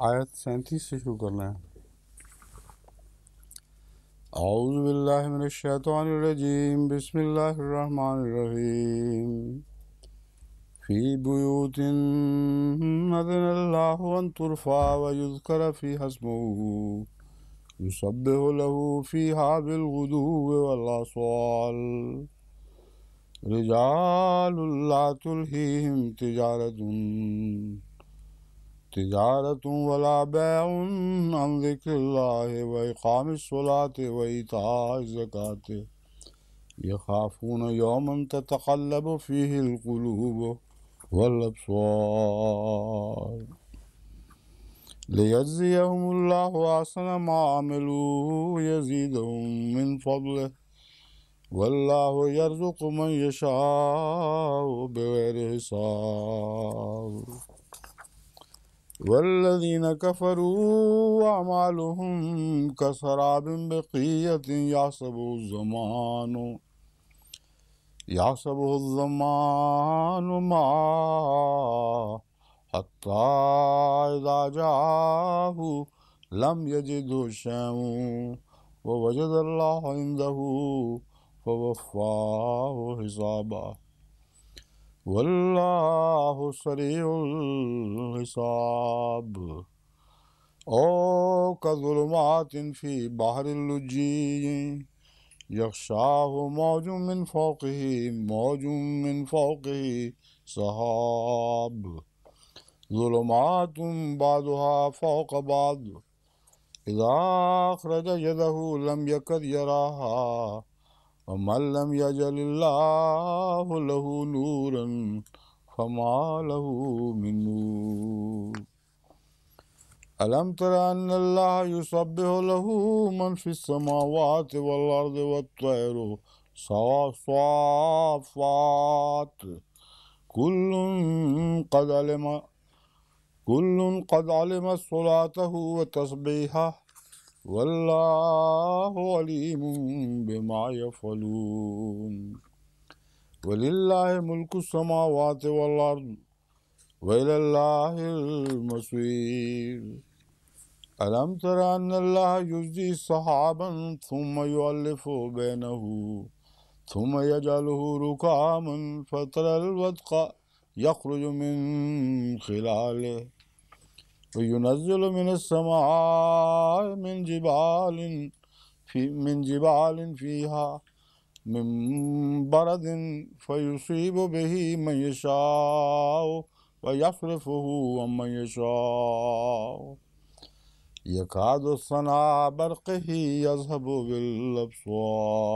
آیت 37 سے شروع کرنا ہے۔ اعوذ باللہ من الشیطان الرجیم، بسم اللہ الرحمن الرحیم۔ فی بیوت اذن اللہ ان ترفع ویذکر فیہا اسمہ یسبح له فیہا بالغدو والآصال رجال لا تلہیہم تجارة ولا بيع عن ذكر الله وإقام الصلاة وإيتاء الزكاة يخافون يوما تتقلب فيه القلوب والأبصار ليجزيهم الله أحسن ما عملوا ويزيدهم من فضله والله يرزق من يشاء بغير حساب والذين كفروا أعمالهم كسراب بقية يحسبه الظمآن ماء حتى إذا جاءه لم يجده شيئا ووجد الله عنده فوفاه حسابه واللہ سریع الحساب۔ او کظلمات فی بحر اللجی یغشاہ موج من فوقہ سحاب ظلمات بعضها فوق بعض اذا اخرج یدہ لم یکد یراہا ومن لم يجعل الله له نورا فما له من نور ألم تر أن الله يسبح له من في السماوات والأرض والطير صافات كل قد علم صلاته وتسبيحه واللہ علیم بما یفعلون وللہ ملک السماوات والارض وإلی اللہ المصیر ألم تر أن اللہ یزجی سحابا ثم یؤلف بینہ ثم یجعلہ رکاما فتری الودق یخرج من خلالہ وينزل من السماء من جبال فيها من برد فيصيب به من يشاء ويصرفه عن من يشاء يكاد سنا برقه يذهب بالأبصار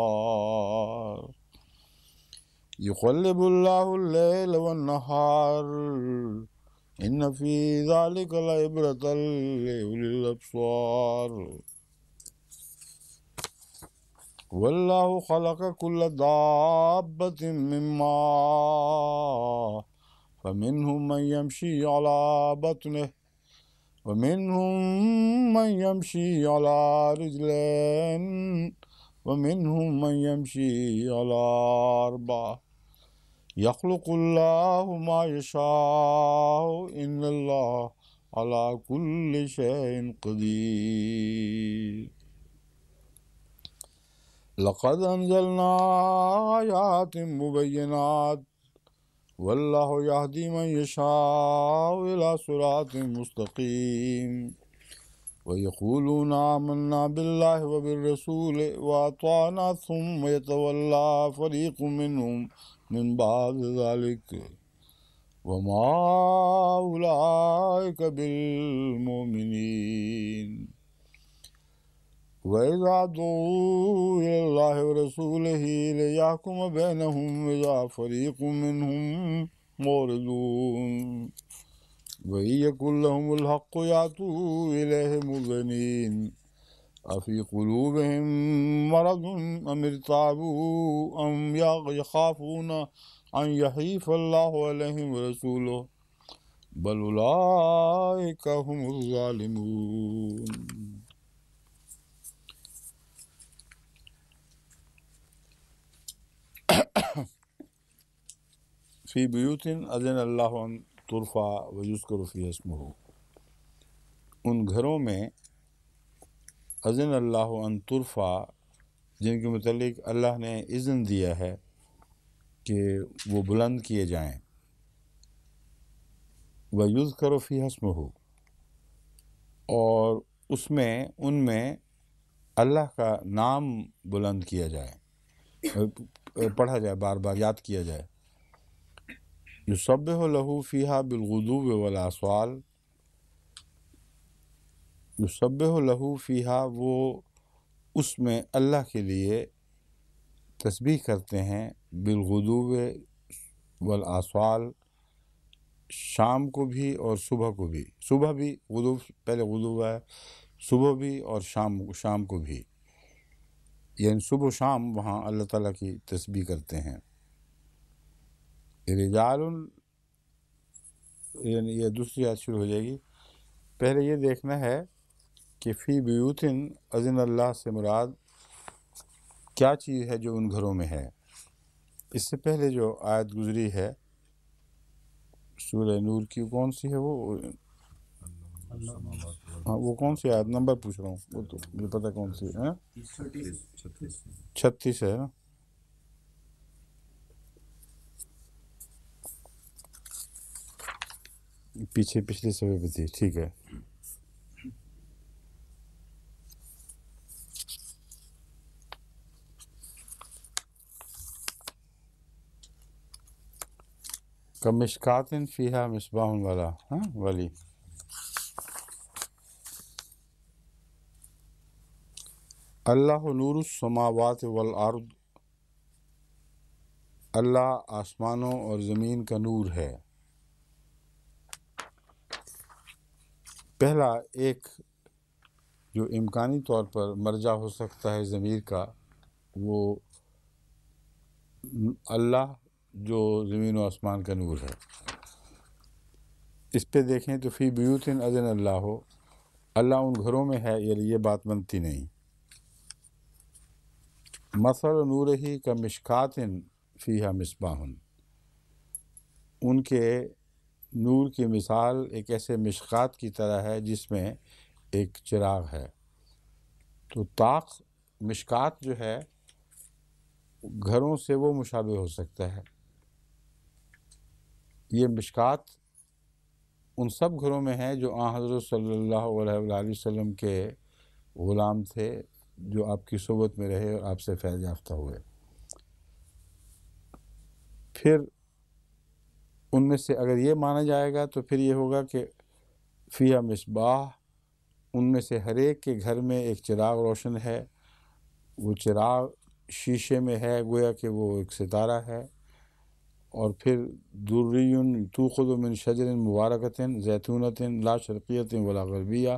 يقلب الله الليل والنهار إن في ذلك لعبرة لأولي الأبصار والله خلق كل دابة من ماء فمنهم من يمشي على بطنه ومنهم من يمشي على رجلين ومنهم من يمشي على أربع يخلق الله ما يشاء إن الله على كل شيء قدير لقد أنزلنا آيات مبينات والله يهدي من يشاء إلى صراط مستقيم ويقولون آمنا بالله وبالرسول وأطعنا ثم يتولى فريق منهم من بعد ذلك وما أولئك بالمؤمنين وإذا دعوا إلى الله ورسوله ليحكم بينهم إذا فريق منهم معرضون وإن يكن لهم الحق يأتوا إليه مذعنين أفي قلوبهم مرض أم ارتابوا أم يخافون أن يحيف الله عليهم ورسوله بل أولئك هم الظالمون۔ فی بیوت اذن اللہ ان ترفع ویذکر فیہا اسمہ، ان گھروں میں اذن اللہ ان ترفع جن کے متعلق اللہ نے اذن دیا ہے کہ وہ بلند کیے جائیں، وَيُذْكَرُ فِيهَا اسْمُهُ، اور اس میں ان میں اللہ کا نام بلند کیا جائے، پڑھا جائے، بار بار یاد کیا جائے. يُسَبِّحُ لَهُ فِيهَا بِالْغُدُوِّ وَالْآصَالِ، يُسَبِّحُ لَهُ فِيهَا، وہ اس میں اللہ کے لیے تسبیح کرتے ہیں، بالغدو والآصال، شام کو بھی اور صبح کو بھی. صبح بھی غدو، پہلے غدو ہے، صبح بھی اور شام کو بھی، یعنی صبح و شام وہاں اللہ تعالیٰ کی تسبیح کرتے ہیں. رجال، یعنی یہ دوسری آیت شروع ہو جائے گی. پہلے یہ دیکھنا ہے کہ فی بیوتن اذن اللہ سے مراد کیا چیز ہے جو ان گھروں میں ہے. اس سے پہلے جو آیت گزری ہے سورہ نور کی، کون سی ہے وہ؟ ہاں، وہ کون سی آیت نمبر پوچھ رہا ہوں، وہ تو مجھے پتہ کون سی ہے. 36 ہے نا. پیچھے پچھلے صفحے پہ تھی، ٹھیک ہے. کمشکات فیہا مصباح والا، ہاں والی. اللہ نور السماوات والارض، اللہ آسمانوں اور زمین کا نور ہے. پہلا ایک جو امکانی طور پر مرجع ہو سکتا ہے ضمیر کا، وہ اللہ جو زمین و آسمان کا نور ہے. اس پہ دیکھیں تو فی بیوتن اذن اللہ ہو، اللہ ان گھروں میں ہے، یہ بات بنتی نہیں. مثل نورہ کمشکات فیہا مصباح، ان کے نور کی مثال ایک ایسے مشکات کی طرح ہے جس میں ایک چراغ ہے. تو طاق مشکات جو ہے گھروں سے وہ مشابہ ہو سکتا ہے. یہ مشکات ان سب گھروں میں ہے جو آن حضرت صلی اللہ علیہ وآلہ وسلم کے غلام تھے، جو آپ کی صحبت میں رہے اور آپ سے فیض یافتہ ہوئے. پھر ان میں سے اگر یہ مانا جائے گا تو پھر یہ ہوگا کہ فیہا مصباح، ان میں سے ہر ایک کے گھر میں ایک چراغ روشن ہے. وہ چراغ شیشے میں ہے، گویا کہ وہ ایک ستارہ ہے. اور پھر دُرِّ تُوخَذُ مِن شَجَرٍ مُبَارَکَةٍ زَیتُونَةٍ لا شرقیۃ ولا غربیہ،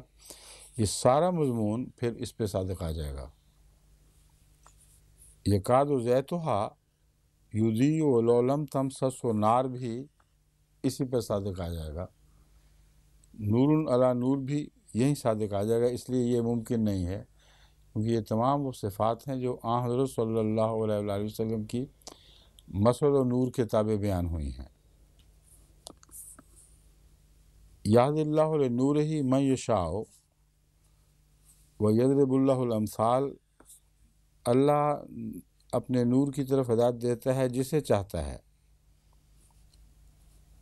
یہ سارا مضمون پھر اس پہ صادق آ جائے گا. یکاد زیتھا یضیء ولو لم تمسسہ نار بھی اسی پر صادق آ جائے گا. نور علی نور بھی یہیں صادق آ جائے گا. اس لیے یہ ممکن نہیں ہے، کیونکہ یہ تمام وہ صفات ہیں جو آن حضرت صلی اللہ علیہ وآلہ وسلم کی مثل و نور کے تابع بیان ہوئی ہیں. یہد اللہ لنورہ من یشاء ویضرب اللہ الامثال، اللہ اپنے نور کی طرف ہدایت دیتا ہے جسے چاہتا ہے.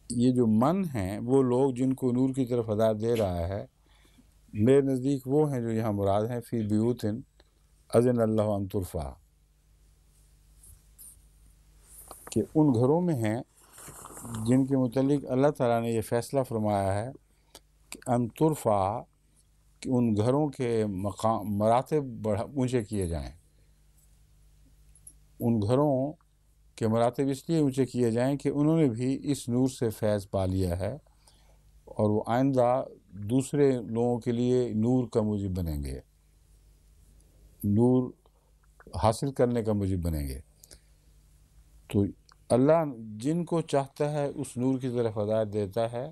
یہ جو من ہیں وہ لوگ جن کو نور کی طرف ہدایت دے رہا ہے، میرے نزدیک وہ ہیں جو یہاں مراد ہیں فی بیوتن اذن اللہ ان ترفع، کہ ان گھروں میں ہیں جن کے متعلق اللہ تعالیٰ نے یہ فیصلہ فرمایا ہے کہ ان ترفع، کہ ان گھروں کے مقام مراتب اونچے کیے جائیں. ان گھروں کے مراتب اس لیے اونچے کیے جائیں کہ انہوں نے بھی اس نور سے فیض پا لیا ہے، اور وہ آئندہ دوسرے لوگوں کے لیے نور کا موجب بنیں گے، نور حاصل کرنے کا موجب بنیں گے. تو اللہ جن کو چاہتا ہے اس نور کی طرف ہدایت دیتا ہے.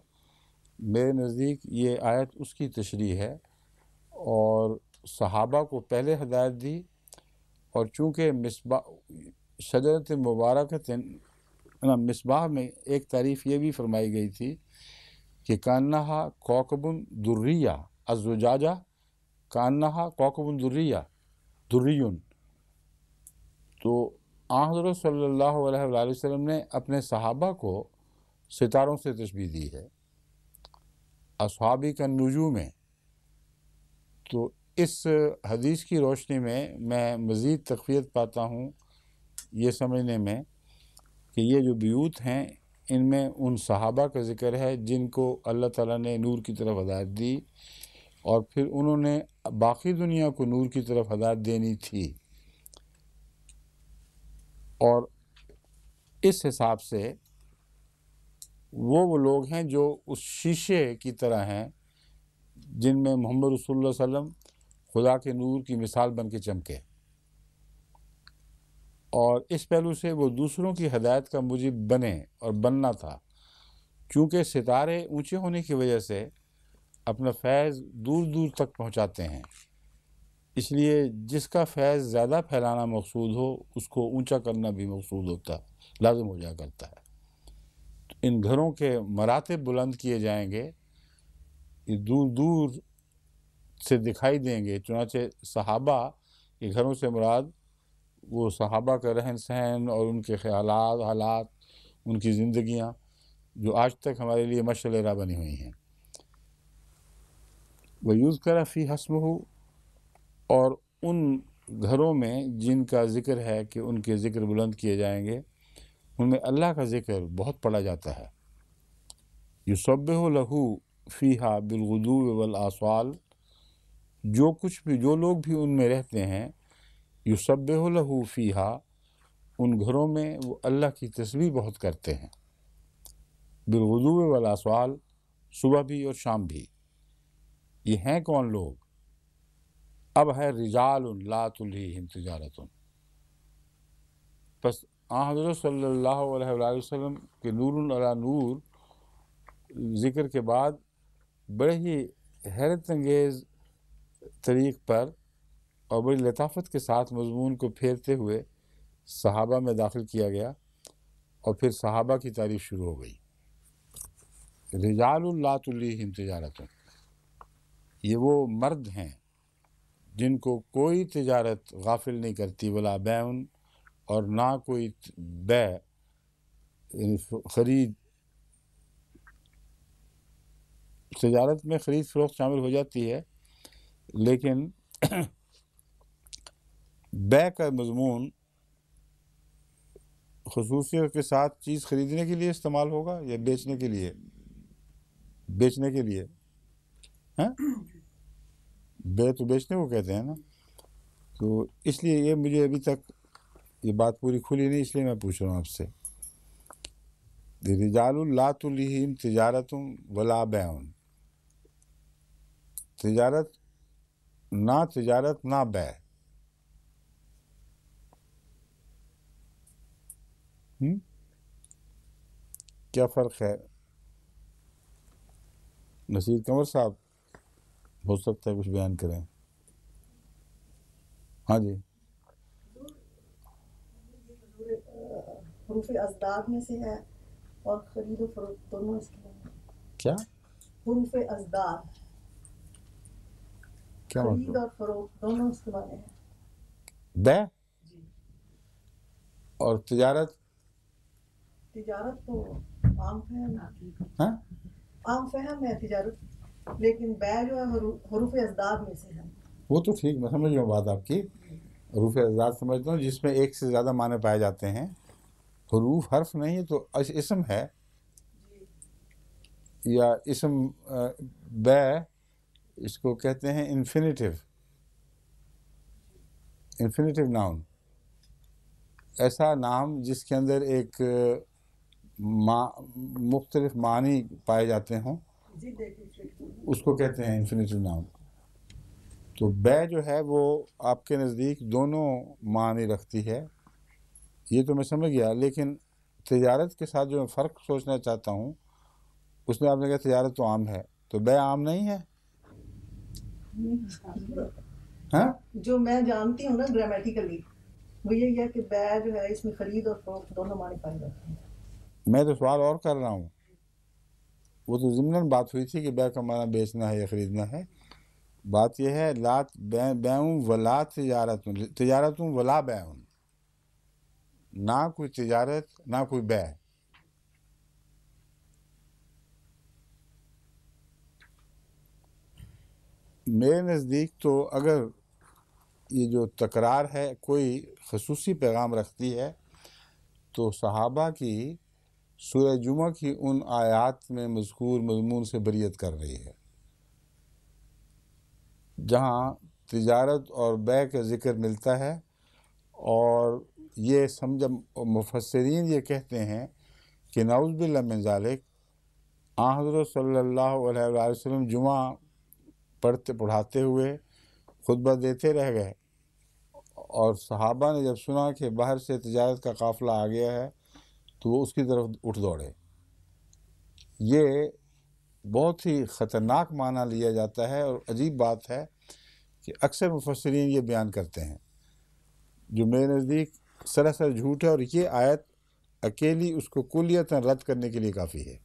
میرے نزدیک یہ آیت اس کی تشریح ہے، اور صحابہ کو پہلے ہدایت دی، اور چونکہ مصباح شجرت مبارکۃ، مصباح میں ایک تعریف یہ بھی فرمائی گئی تھی کہ کانہا کوکب دریہ، الزجاجہ کانہا کوکب دریٌ. تو حضرت صلی اللہ علیہ وآلہ وسلم نے اپنے صحابہ کو ستاروں سے تشبیہ دی ہے، اصحابی کا نجوم میں. تو اس حدیث کی روشنی میں مزید تقویت پاتا ہوں یہ سمجھنے میں کہ یہ جو بیوت ہیں ان میں ان صحابہ کا ذکر ہے جن کو اللہ تعالیٰ نے نور کی طرف ہدایت دی، اور پھر انہوں نے باقی دنیا کو نور کی طرف ہدایت دینی تھی. اور اس حساب سے وہ لوگ ہیں جو اس شیشے کی طرح ہیں جن میں محمد رسول اللہ صلی اللہ علیہ وسلم خدا کے نور کی مثال بن کے چمکے، اور اس پہلو سے وہ دوسروں کی ہدایت کا موجب بنے اور بننا تھا. چونکہ ستارے اونچے ہونے کی وجہ سے اپنا فیض دور دور تک پہنچاتے ہیں، اس لیے جس کا فیض زیادہ پھیلانا مقصود ہو اس کو اونچا کرنا بھی مقصود ہوتا ہے، لازم ہو جایا کرتا ہے. ان گھروں کے مراتب بلند کیے جائیں گے، یہ دور دور سے دکھائی دیں گے. چنانچہ صحابہ کے گھروں سے مراد وہ صحابہ کا رہن سہن اور ان کے خیالات، حالات، ان کی زندگیاں جو آج تک ہمارے لیے مشعل راہ بنی ہوئی ہیں. وَيُذْكَرَ فِيهَا اسْمُهُ، اور ان گھروں میں جن کا ذکر ہے کہ ان کے ذکر بلند کیے جائیں گے ان میں اللہ کا ذکر بہت پڑھا جاتا ہے. يُسَبِّحُ لَهُ فِيهَا بِالْغُدُوِّ وَالْآصَالِ، جو لوگ بھی ان میں رہتے ہیں یسبح لہ فیہا، ان گھروں میں وہ اللہ کی تسبیح بہت کرتے ہیں، بالغدو والآصال، صبح بھی اور شام بھی. یہ ہیں کون لوگ؟ اب ہے رجال لا تلہیہم تجارت. پس حضرت صلی اللہ علیہ وآلہ وسلم کے نور علی نور ذکر کے بعد بڑے ہی حیرت انگیز طریق پر اور بڑی لطافت کے ساتھ مضمون کو پھیرتے ہوئے صحابہ میں داخل کیا گیا، اور پھر صحابہ کی تعریف شروع ہو گئی. رجال لا تلہیہم تجارت، یہ وہ مرد ہیں جن کو کوئی تجارت غافل نہیں کرتی، ولا بیع، اور نہ کوئی بیع یعنی خرید. تجارت میں خرید فروخت شامل ہو جاتی ہے، لیکن بیع کا مضمون خصوصیت کے ساتھ چیز خریدنے کے لیے استعمال ہوگا یا بیچنے کے لیے؟ بیچنے کے لیے. ہاں، بیع تو بیچنے کو کہتے ہیں نا. تو اس لیے یہ مجھے ابھی تک یہ بات پوری کھلی نہیں، اس لیے میں پوچھ رہا ہوں آپ سے. رجال لا تلہیہم تجارت ولا بیع، تجارت نہ بیع. کیا فرق ہے؟ نصیر قمر صاحب ہو سکتا ہے کچھ بیان کریں. ہاں جی. حروف ازداد میں سے ہے اور خرید و فروخت دونوں اس کے ہیں. کیا حروف ازداد، کیا خرید مطلب؟ اور فروخت دونوں اس کے بارے ہیں. بیع جی، اور تجارت. تجارت تو عام فہم ہے، ہاں، عام فہم ہے تجارت، لیکن بیع جو ہے حروف ازداد میں سے ہے. وہ تو ٹھیک، میں سمجھ رہا ہوں بات آپ کی. حروف ازداد سمجھتا ہوں جس میں ایک سے زیادہ معنی پائے جاتے ہیں. حروف حرف نہیں ہے تو اسم ہے، یا اسم بیع اس کو کہتے ہیں انفینیٹیو ناؤن. ایسا نام جس کے اندر ایک مختلف معنی پائے جاتے ہوں اس کو کہتے ہیں انفینیٹیو ناؤن. تو بیع جو ہے وہ آپ کے نزدیک دونوں معنی رکھتی ہے، یہ تو میں سمجھ گیا. لیکن تجارت کے ساتھ جو میں فرق سوچنا چاہتا ہوں، اس میں آپ نے کہا تجارت تو عام ہے، تو بیع عام نہیں ہے. ہاں، جو میں جانتی ہوں نا گرامیٹیکلی وہ یہی ہے کہ بیع جو ہے اس میں خرید اور فروخت دونوں معنی پائے جاتے ہیں. میں تو سوال اور کر رہا ہوں. وہ تو ضمناً بات ہوئی تھی کہ بیع کا معنی بیچنا ہے یا خریدنا ہے، بات یہ ہے لا بیعٌ ولا تجارت ولا بیع، نہ کوئی تجارت نہ کوئی بیع۔ میرے نزدیک تو اگر یہ جو تکرار ہے کوئی خصوصی پیغام رکھتی ہے تو صحابہ کی سورہ جمعہ کی ان آیات میں مذکور مضمون سے بریت کر رہی ہے، جہاں تجارت اور بیع کا ذکر ملتا ہے، اور یہ سمجھ مفسرین یہ کہتے ہیں کہ نعوذ باللہ من ذالک حضرت صلی اللہ علیہ وآلہ وسلم جمعہ پڑھاتے ہوئے خطبہ دیتے رہ گئے، اور صحابہ نے جب سنا کہ باہر سے تجارت کا قافلہ آ گیا ہے تو وہ اس کی طرف اٹھ دوڑے۔ یہ بہت ہی خطرناک معنی لیا جاتا ہے، اور عجیب بات ہے کہ اکثر مفسرین یہ بیان کرتے ہیں، جو میرے نزدیک سراسر جھوٹ ہے، اور یہ آیت اکیلی اس کو کلیتاً رد کرنے کے لیے کافی ہے،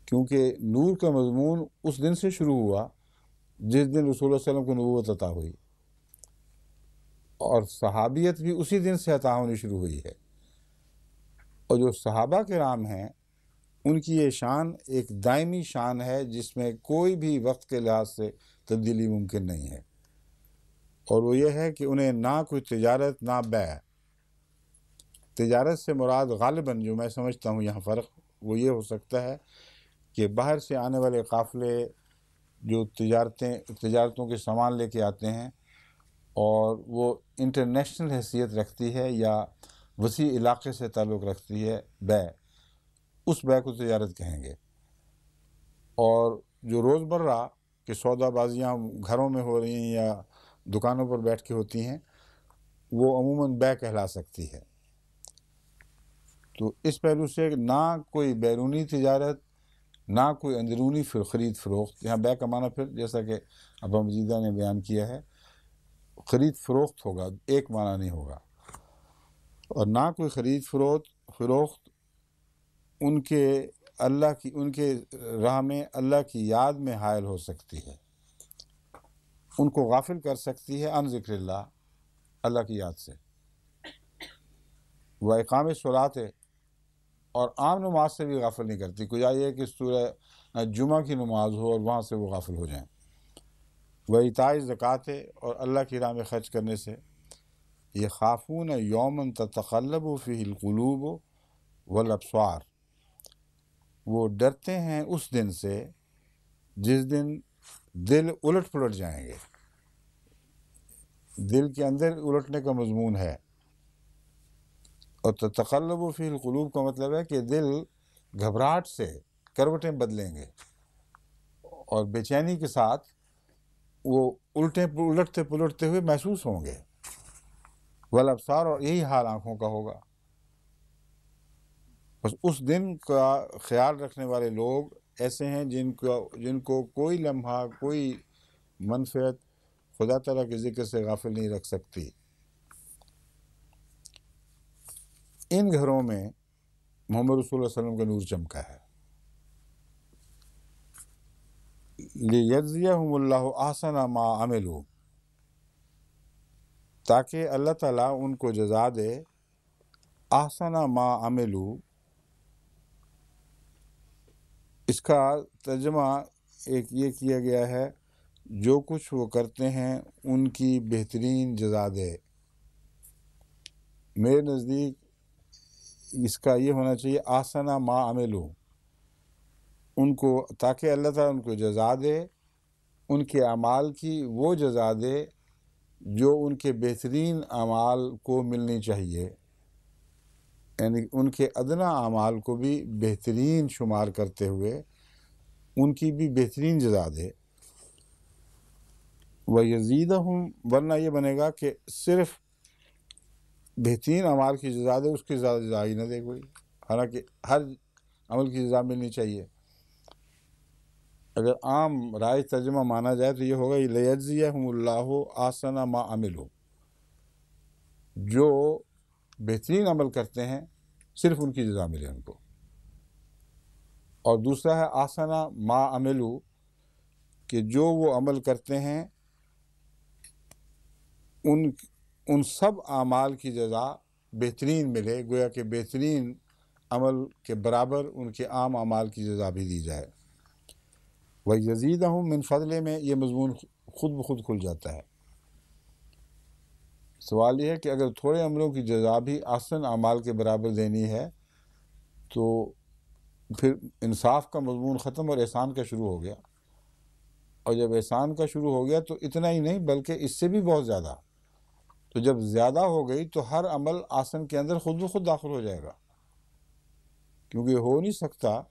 کیونکہ نور کا مضمون اس دن سے شروع ہوا جس دن رسول اللہ صلی اللہ علیہ وسلم کو نبوت عطا ہوئی، اور صحابیت بھی اسی دن سے عطا ہونی شروع ہوئی ہے، اور جو صحابہ کرام ہیں ان کی یہ شان ایک دائمی شان ہے جس میں کوئی بھی وقت کے لحاظ سے تبدیلی ممکن نہیں ہے، اور وہ یہ ہے کہ انہیں نہ کوئی تجارت نہ بیع۔ تجارت سے مراد غالباً جو میں سمجھتا ہوں یہاں فرق وہ یہ ہو سکتا ہے کہ باہر سے آنے والے قافلے جو تجارتوں کے سامان لے کے آتے ہیں، اور وہ انٹرنیشنل حیثیت رکھتی ہے یا وسیع علاقے سے تعلق رکھتی ہے بیع، اس بیع کو تجارت کہیں گے، اور جو روزمرہ کہ سودا بازیاں گھروں میں ہو رہی ہیں یا دکانوں پر بیٹھ کے ہوتی ہیں وہ عموماً بیع کہلا سکتی ہے۔ تو اس پہلو سے نہ کوئی بیرونی تجارت نہ کوئی اندرونی خرید فروخت، یہاں بیع کا معنی پھر جیسا کہ ابا مجیدہ نے بیان کیا ہے خرید فروخت ہوگا، ایک معنی نہیں ہوگا، اور نہ کوئی خرید فروخت ان کے راہ میں اللہ کی یاد میں حائل ہو سکتی ہے، ان کو غافل کر سکتی ہے عن ذکر اللہ کی یاد سے، وہ اقام صلاۃ ہے، اور عام نماز سے بھی غافل نہیں کرتی۔ کوئی آئیے کہ سورہ جمعہ کی نماز ہو اور وہاں سے وہ غافل ہو جائیں۔ وہ ایتاء زکوٰۃ ہے، اور اللہ کی راہ میں خرچ کرنے سے۔ یہ خافون یومن تتقلب فیہ القلوب والابصار، وہ ڈرتے ہیں اس دن سے جس دن دل الٹ پلٹ جائیں گے، دل کے اندر الٹنے کا مضمون ہے، اور تتقلب فی القلوب کا مطلب ہے کہ دل گھبراہٹ سے کروٹیں بدلیں گے، اور بے چینی کے ساتھ وہ الٹتے پلٹتے ہوئے محسوس ہوں گے، والابصار، اور یہی حال آنکھوں کا ہوگا۔ بس اس دن کا خیال رکھنے والے لوگ ایسے ہیں جن کو کوئی لمحہ کوئی منفعت خدا تعالیٰ کے ذکر سے غافل نہیں رکھ سکتی۔ ان گھروں میں محمد رسول اللہ صلی اللہ علیہ وسلم کا نور چمکا ہے۔ لِيَجْزِيَهُمُ اللَّهُ أَحْسَنَ مَا عَمِلُوا، تاکہ اللہ تعالیٰ ان کو جزا دے احسن ما عملوا۔ اس کا ترجمہ ایک یہ کیا گیا ہے جو کچھ وہ کرتے ہیں ان کی بہترین جزا دے۔ میرے نزدیک اس کا یہ ہونا چاہیے احسن ما عملوا، ان کو، تاکہ اللہ تعالیٰ ان کو جزا دے، ان کے اعمال کی وہ جزا دے جو ان کے بہترین اعمال کو ملنی چاہیے، یعنی ان کے ادنیٰ اعمال کو بھی بہترین شمار کرتے ہوئے ان کی بھی بہترین جزا دے۔ وَيَزِيدَهُمْ، ورنہ یہ بنے گا کہ صرف بہترین اعمال کی جزا دے، اس کی زیادہ جزا ہی نہ دے کوئی، حالانکہ ہر عمل کی جزا ملنی چاہیے۔ اگر عام رائج ترجمہ مانا جائے تو یہ ہوگا لِيَجْزِيَهُمُ اللَّهُ أَحْسَنَ مَا عَمِلُوا، جو بہترین عمل کرتے ہیں صرف ان کی جزا ملے ان کو۔ اور دوسرا ہے احسن ما عملوا، کہ جو وہ عمل کرتے ہیں ان سب اعمال کی جزا بہترین ملے، گویا کہ بہترین عمل کے برابر ان کے عام اعمال کی جزا بھی دی جائے۔ وَيَزِيدَهُم مِّن فَضْلِهِ میں یہ مضمون خود بخود کھل جاتا ہے۔ سوال یہ ہے کہ اگر تھوڑے عملوں کی جزا بھی احسن اعمال کے برابر دینی ہے تو پھر انصاف کا مضمون ختم اور احسان کا شروع ہو گیا، اور جب احسان کا شروع ہو گیا تو اتنا ہی نہیں بلکہ اس سے بھی بہت زیادہ۔ تو جب زیادہ ہو گئی تو ہر عمل احسن کے اندر خود بخود داخل ہو جائے گا، کیونکہ ہو نہیں سکتا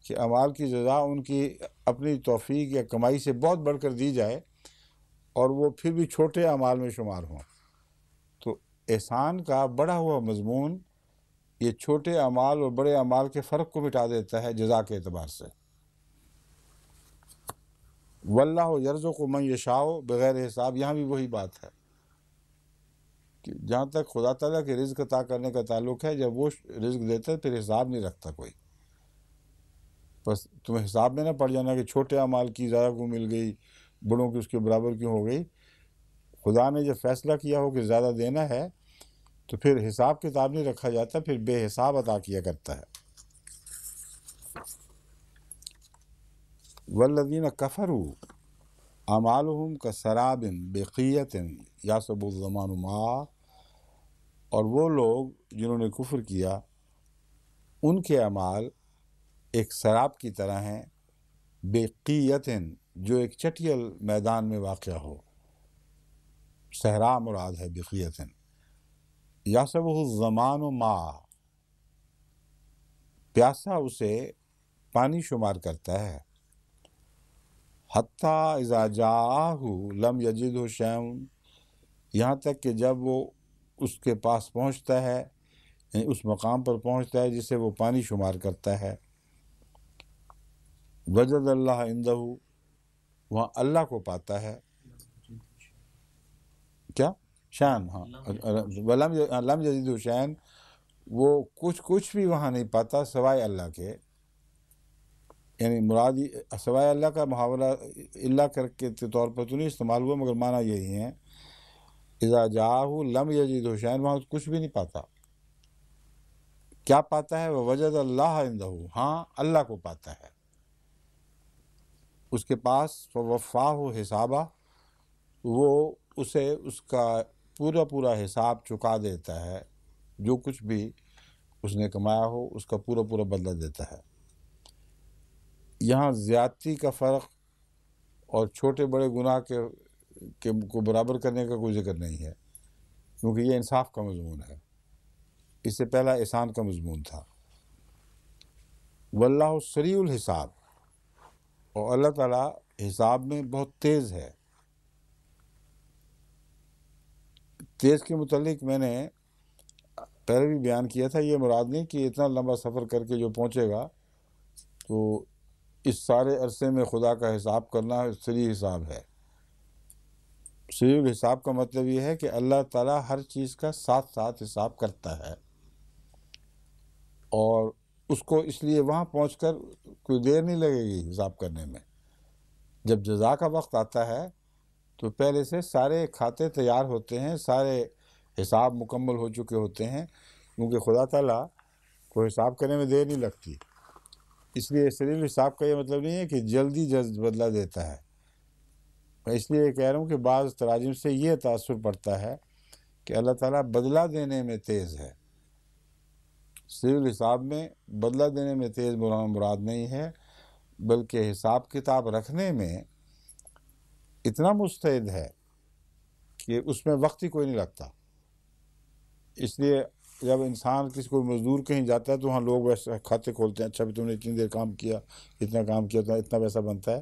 کہ اعمال کی جزا ان کی اپنی توفیق یا کمائی سے بہت بڑھ کر دی جائے اور وہ پھر بھی چھوٹے اعمال میں شمار ہوں۔ تو احسان کا بڑا ہوا مضمون یہ چھوٹے اعمال اور بڑے اعمال کے فرق کو مٹا دیتا ہے جزا کے اعتبار سے۔ واللہ یرزق من یشاء بغیر حساب، یہاں بھی وہی بات ہے کہ جہاں تک خدا تعالیٰ کے رزق عطا کرنے کا تعلق ہے، جب وہ رزق دیتا ہے پھر حساب نہیں رکھتا کوئی۔ بس تمہیں حساب میں نہ پڑ جانا کہ چھوٹے اعمال کی زیادہ کو مل گئی، بڑوں کی اس کے برابر کیوں ہو گئی۔ خدا نے جب فیصلہ کیا ہو کہ زیادہ دینا ہے تو پھر حساب کتاب نہیں رکھا جاتا، پھر بے حساب عطا کیا کرتا ہے۔ والذین کفروا اعمالہم کسراب بقیۃ یحسبہ الظمآن ماء، اور وہ لوگ جنہوں نے کفر کیا ان کے اعمال ایک سراب کی طرح ہیں، بقیۃ جو ایک چٹیل میدان میں واقع ہو، صحرا مراد ہے بقیۃ، یحسبہ الظمآن ماء، پیاسا اسے پانی شمار کرتا ہے، حتیٰ اذا جاءہ لم یجدہ شیئا، یہاں تک کہ جب وہ اس کے پاس پہنچتا ہے، یعنی اس مقام پر پہنچتا ہے جسے وہ پانی شمار کرتا ہے، وجد اللہ عندہ، وہاں اللہ کو پاتا ہے، کیا شان، ہاں لم یجدہ شیئا، وہ کچھ بھی وہاں نہیں پاتا سوائے اللہ کے، یعنی مراد سوائے اللہ کا محاورہ اللہ کر کے طور پر تو نہیں استعمال ہوا، مگر معنی یہی ہے اذا جاءہ لم یجدہ شیئا، وہاں کچھ بھی نہیں پاتا۔ کیا پاتا ہے؟ وجد اللہ عندہ، ہاں اللہ کو پاتا ہے، اس کے پاس فوفاہ حسابہ، وہ اسے اس کا پورا حساب چکا دیتا ہے، جو کچھ بھی اس نے کمایا ہو اس کا پورا بدلہ دیتا ہے۔ یہاں زیادتی کا فرق اور چھوٹے بڑے گناہ کے کو برابر کرنے کا کوئی ذکر نہیں ہے، کیونکہ یہ انصاف کا مضمون ہے، اس سے پہلا احسان کا مضمون تھا۔ واللہ سریع الحساب، اور اللہ تعالیٰ حساب میں بہت تیز ہے۔ تیز کے متعلق میں نے پہلے بھی بیان کیا تھا، یہ مراد نہیں کہ اتنا لمبا سفر کر کے جو پہنچے گا تو اس سارے عرصے میں خدا کا حساب کرنا سریع حساب ہے۔ سریع الحساب کا مطلب یہ ہے کہ اللہ تعالیٰ ہر چیز کا ساتھ ساتھ حساب کرتا ہے، اور اس کو اس لیے وہاں پہنچ کر کوئی دیر نہیں لگے گی حساب کرنے میں۔ جب جزا کا وقت آتا ہے تو پہلے سے سارے کھاتے تیار ہوتے ہیں، سارے حساب مکمل ہو چکے ہوتے ہیں، کیونکہ خدا تعالیٰ کو حساب کرنے میں دیر نہیں لگتی۔ اس لیے سریع حساب کا یہ مطلب نہیں ہے کہ جلدی بدلہ دیتا ہے۔ میں اس لیے کہہ رہا ہوں کہ بعض تراجم سے یہ تاثر پڑتا ہے کہ اللہ تعالیٰ بدلہ دینے میں تیز ہے۔ سریع حساب میں بدلہ دینے میں تیز مراد نہیں ہے، بلکہ حساب کتاب رکھنے میں اتنا مستعد ہے کہ اس میں وقت ہی کوئی نہیں لگتا۔ اس لیے جب انسان کسی کوئی مزدور کہیں جاتا ہے تو وہاں لوگ ویسے کھاتے کھولتے ہیں، اچھا بھی تم نے اتنی دیر کام کیا، اتنا کام کیا، اتنا پیسہ بنتا ہے،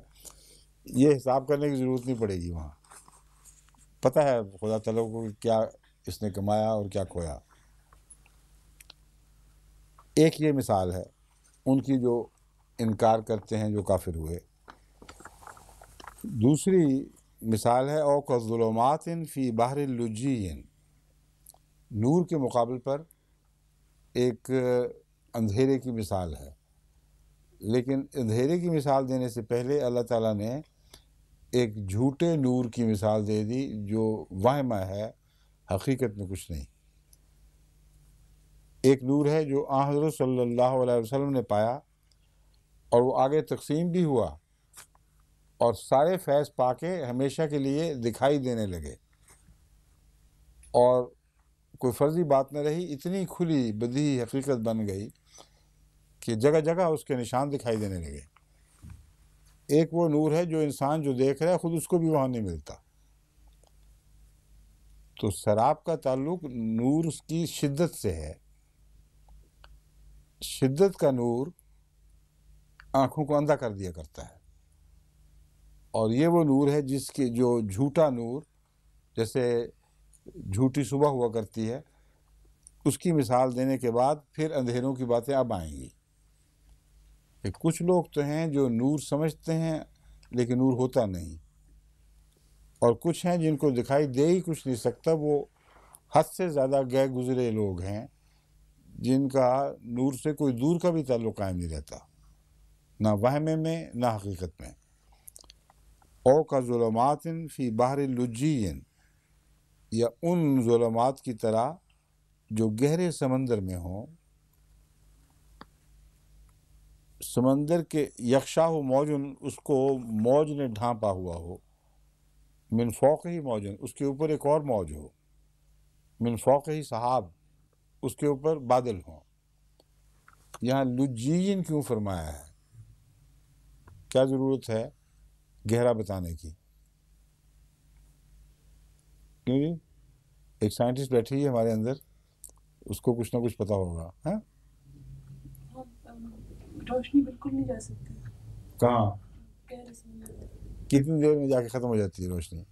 یہ حساب کرنے کی ضرورت نہیں پڑے گی۔ وہاں پتہ ہے خدا تعالیٰ کو کیا اس نے کمایا اور کیا کھویا۔ ایک یہ مثال ہے ان کی جو انکار کرتے ہیں جو کافر ہوئے۔ دوسری مثال ہے او کظلمات فی بحر اللجی، نور کے مقابل پر ایک اندھیرے کی مثال ہے، لیکن اندھیرے کی مثال دینے سے پہلے اللہ تعالیٰ نے ایک جھوٹے نور کی مثال دے دی جو وہمہ ہے، حقیقت میں کچھ نہیں۔ ایک نور ہے جو آن حضرت صلی اللہ علیہ وسلم نے پایا اور وہ آگے تقسیم بھی ہوا اور سارے فیض پا کے ہمیشہ کے لیے دکھائی دینے لگے، اور کوئی فرضی بات نہ رہی، اتنی کھلی بدیہی حقیقت بن گئی کہ جگہ جگہ اس کے نشان دکھائی دینے لگے۔ ایک وہ نور ہے جو انسان جو دیکھ رہا ہے خود اس کو بھی وہاں نہیں ملتا۔ تو سراب کا تعلق نور اس کی شدت سے ہے۔ شدت کا نور آنکھوں کو اندھا کر دیا کرتا ہے، اور یہ وہ نور ہے جس کے جو جھوٹا نور، جیسے جھوٹی صبح ہوا کرتی ہے، اس کی مثال دینے کے بعد پھر اندھیروں کی باتیں اب آئیں گی کہ کچھ لوگ تو ہیں جو نور سمجھتے ہیں لیکن نور ہوتا نہیں، اور کچھ ہیں جن کو دکھائی دے ہی کچھ نہیں سکتا، وہ حد سے زیادہ گئے گزرے لوگ ہیں جن کا نور سے کوئی دور کا بھی تعلق قائم نہیں رہتا، نہ وہمے میں نہ حقیقت میں۔ او کا ظلمات فی بحر لجی، یا ان ظلمات کی طرح جو گہرے سمندر میں ہوں، سمندر کے یکشاہ موجن، اس کو موج نے ڈھانپا ہوا ہو، من فوق ہی موجن، اس کے اوپر ایک اور موج ہو، من فوق ہی سحاب، اس کے اوپر بادل ہوں۔ یہاں لجین کیوں فرمایا ہے؟ کیا ضرورت ہے گہرا بتانے کی؟ کیوں جی؟ ایک سائنٹسٹ بیٹھی ہے ہمارے اندر، اس کو کچھ نہ کچھ پتا ہوگا۔ ہاں، روشنی بالکل نہیں جا سکتی کہاں؟ گہرے سمندر میں۔ کتنی دیر میں جا کے ختم ہو جاتی ہے روشنی؟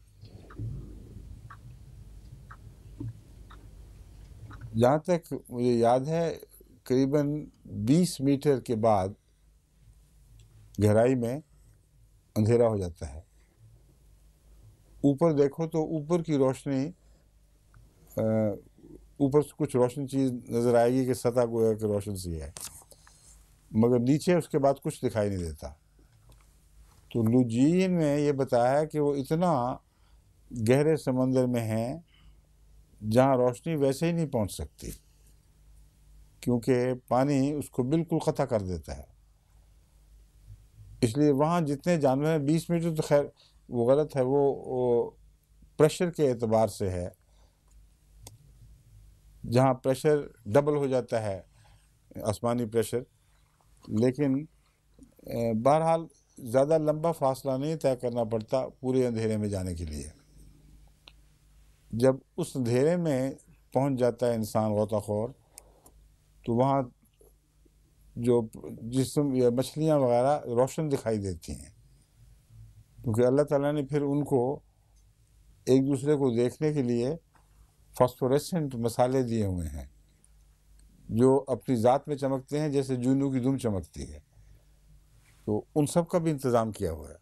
جہاں تک مجھے یاد ہے قریباً 20 میٹر کے بعد گہرائی میں اندھیرا ہو جاتا ہے۔ اوپر دیکھو تو اوپر کی روشنی، اوپر سے کچھ روشن چیز نظر آئے گی کہ سطح گویا کہ روشن سی ہے، مگر نیچے اس کے بعد کچھ دکھائی نہیں دیتا۔ تو لجین میں یہ بتایا کہ وہ اتنا گہرے سمندر میں ہیں جہاں روشنی ویسے ہی نہیں پہنچ سکتی، کیونکہ پانی اس کو بالکل قطع کر دیتا ہے۔ اس لیے وہاں جتنے جانور ہیں، 20 میٹر تو خیر وہ غلط ہے، وہ پریشر کے اعتبار سے ہے، جہاں پریشر ڈبل ہو جاتا ہے آسمانی پریشر، لیکن بہرحال زیادہ لمبا فاصلہ نہیں طے کرنا پڑتا پورے اندھیرے میں جانے کے لیے۔ جب اس اندھیرے میں پہنچ جاتا ہے انسان غوطہ خور، تو وہاں جو جسم یا مچھلیاں وغیرہ روشن دکھائی دیتی ہیں، کیونکہ اللہ تعالیٰ نے پھر ان کو ایک دوسرے کو دیکھنے کے لیے فاسفوریسنٹ مسالے دیے ہوئے ہیں جو اپنی ذات میں چمکتے ہیں جیسے جونوں کی دم چمکتی ہے، تو ان سب کا بھی انتظام کیا ہوا ہے۔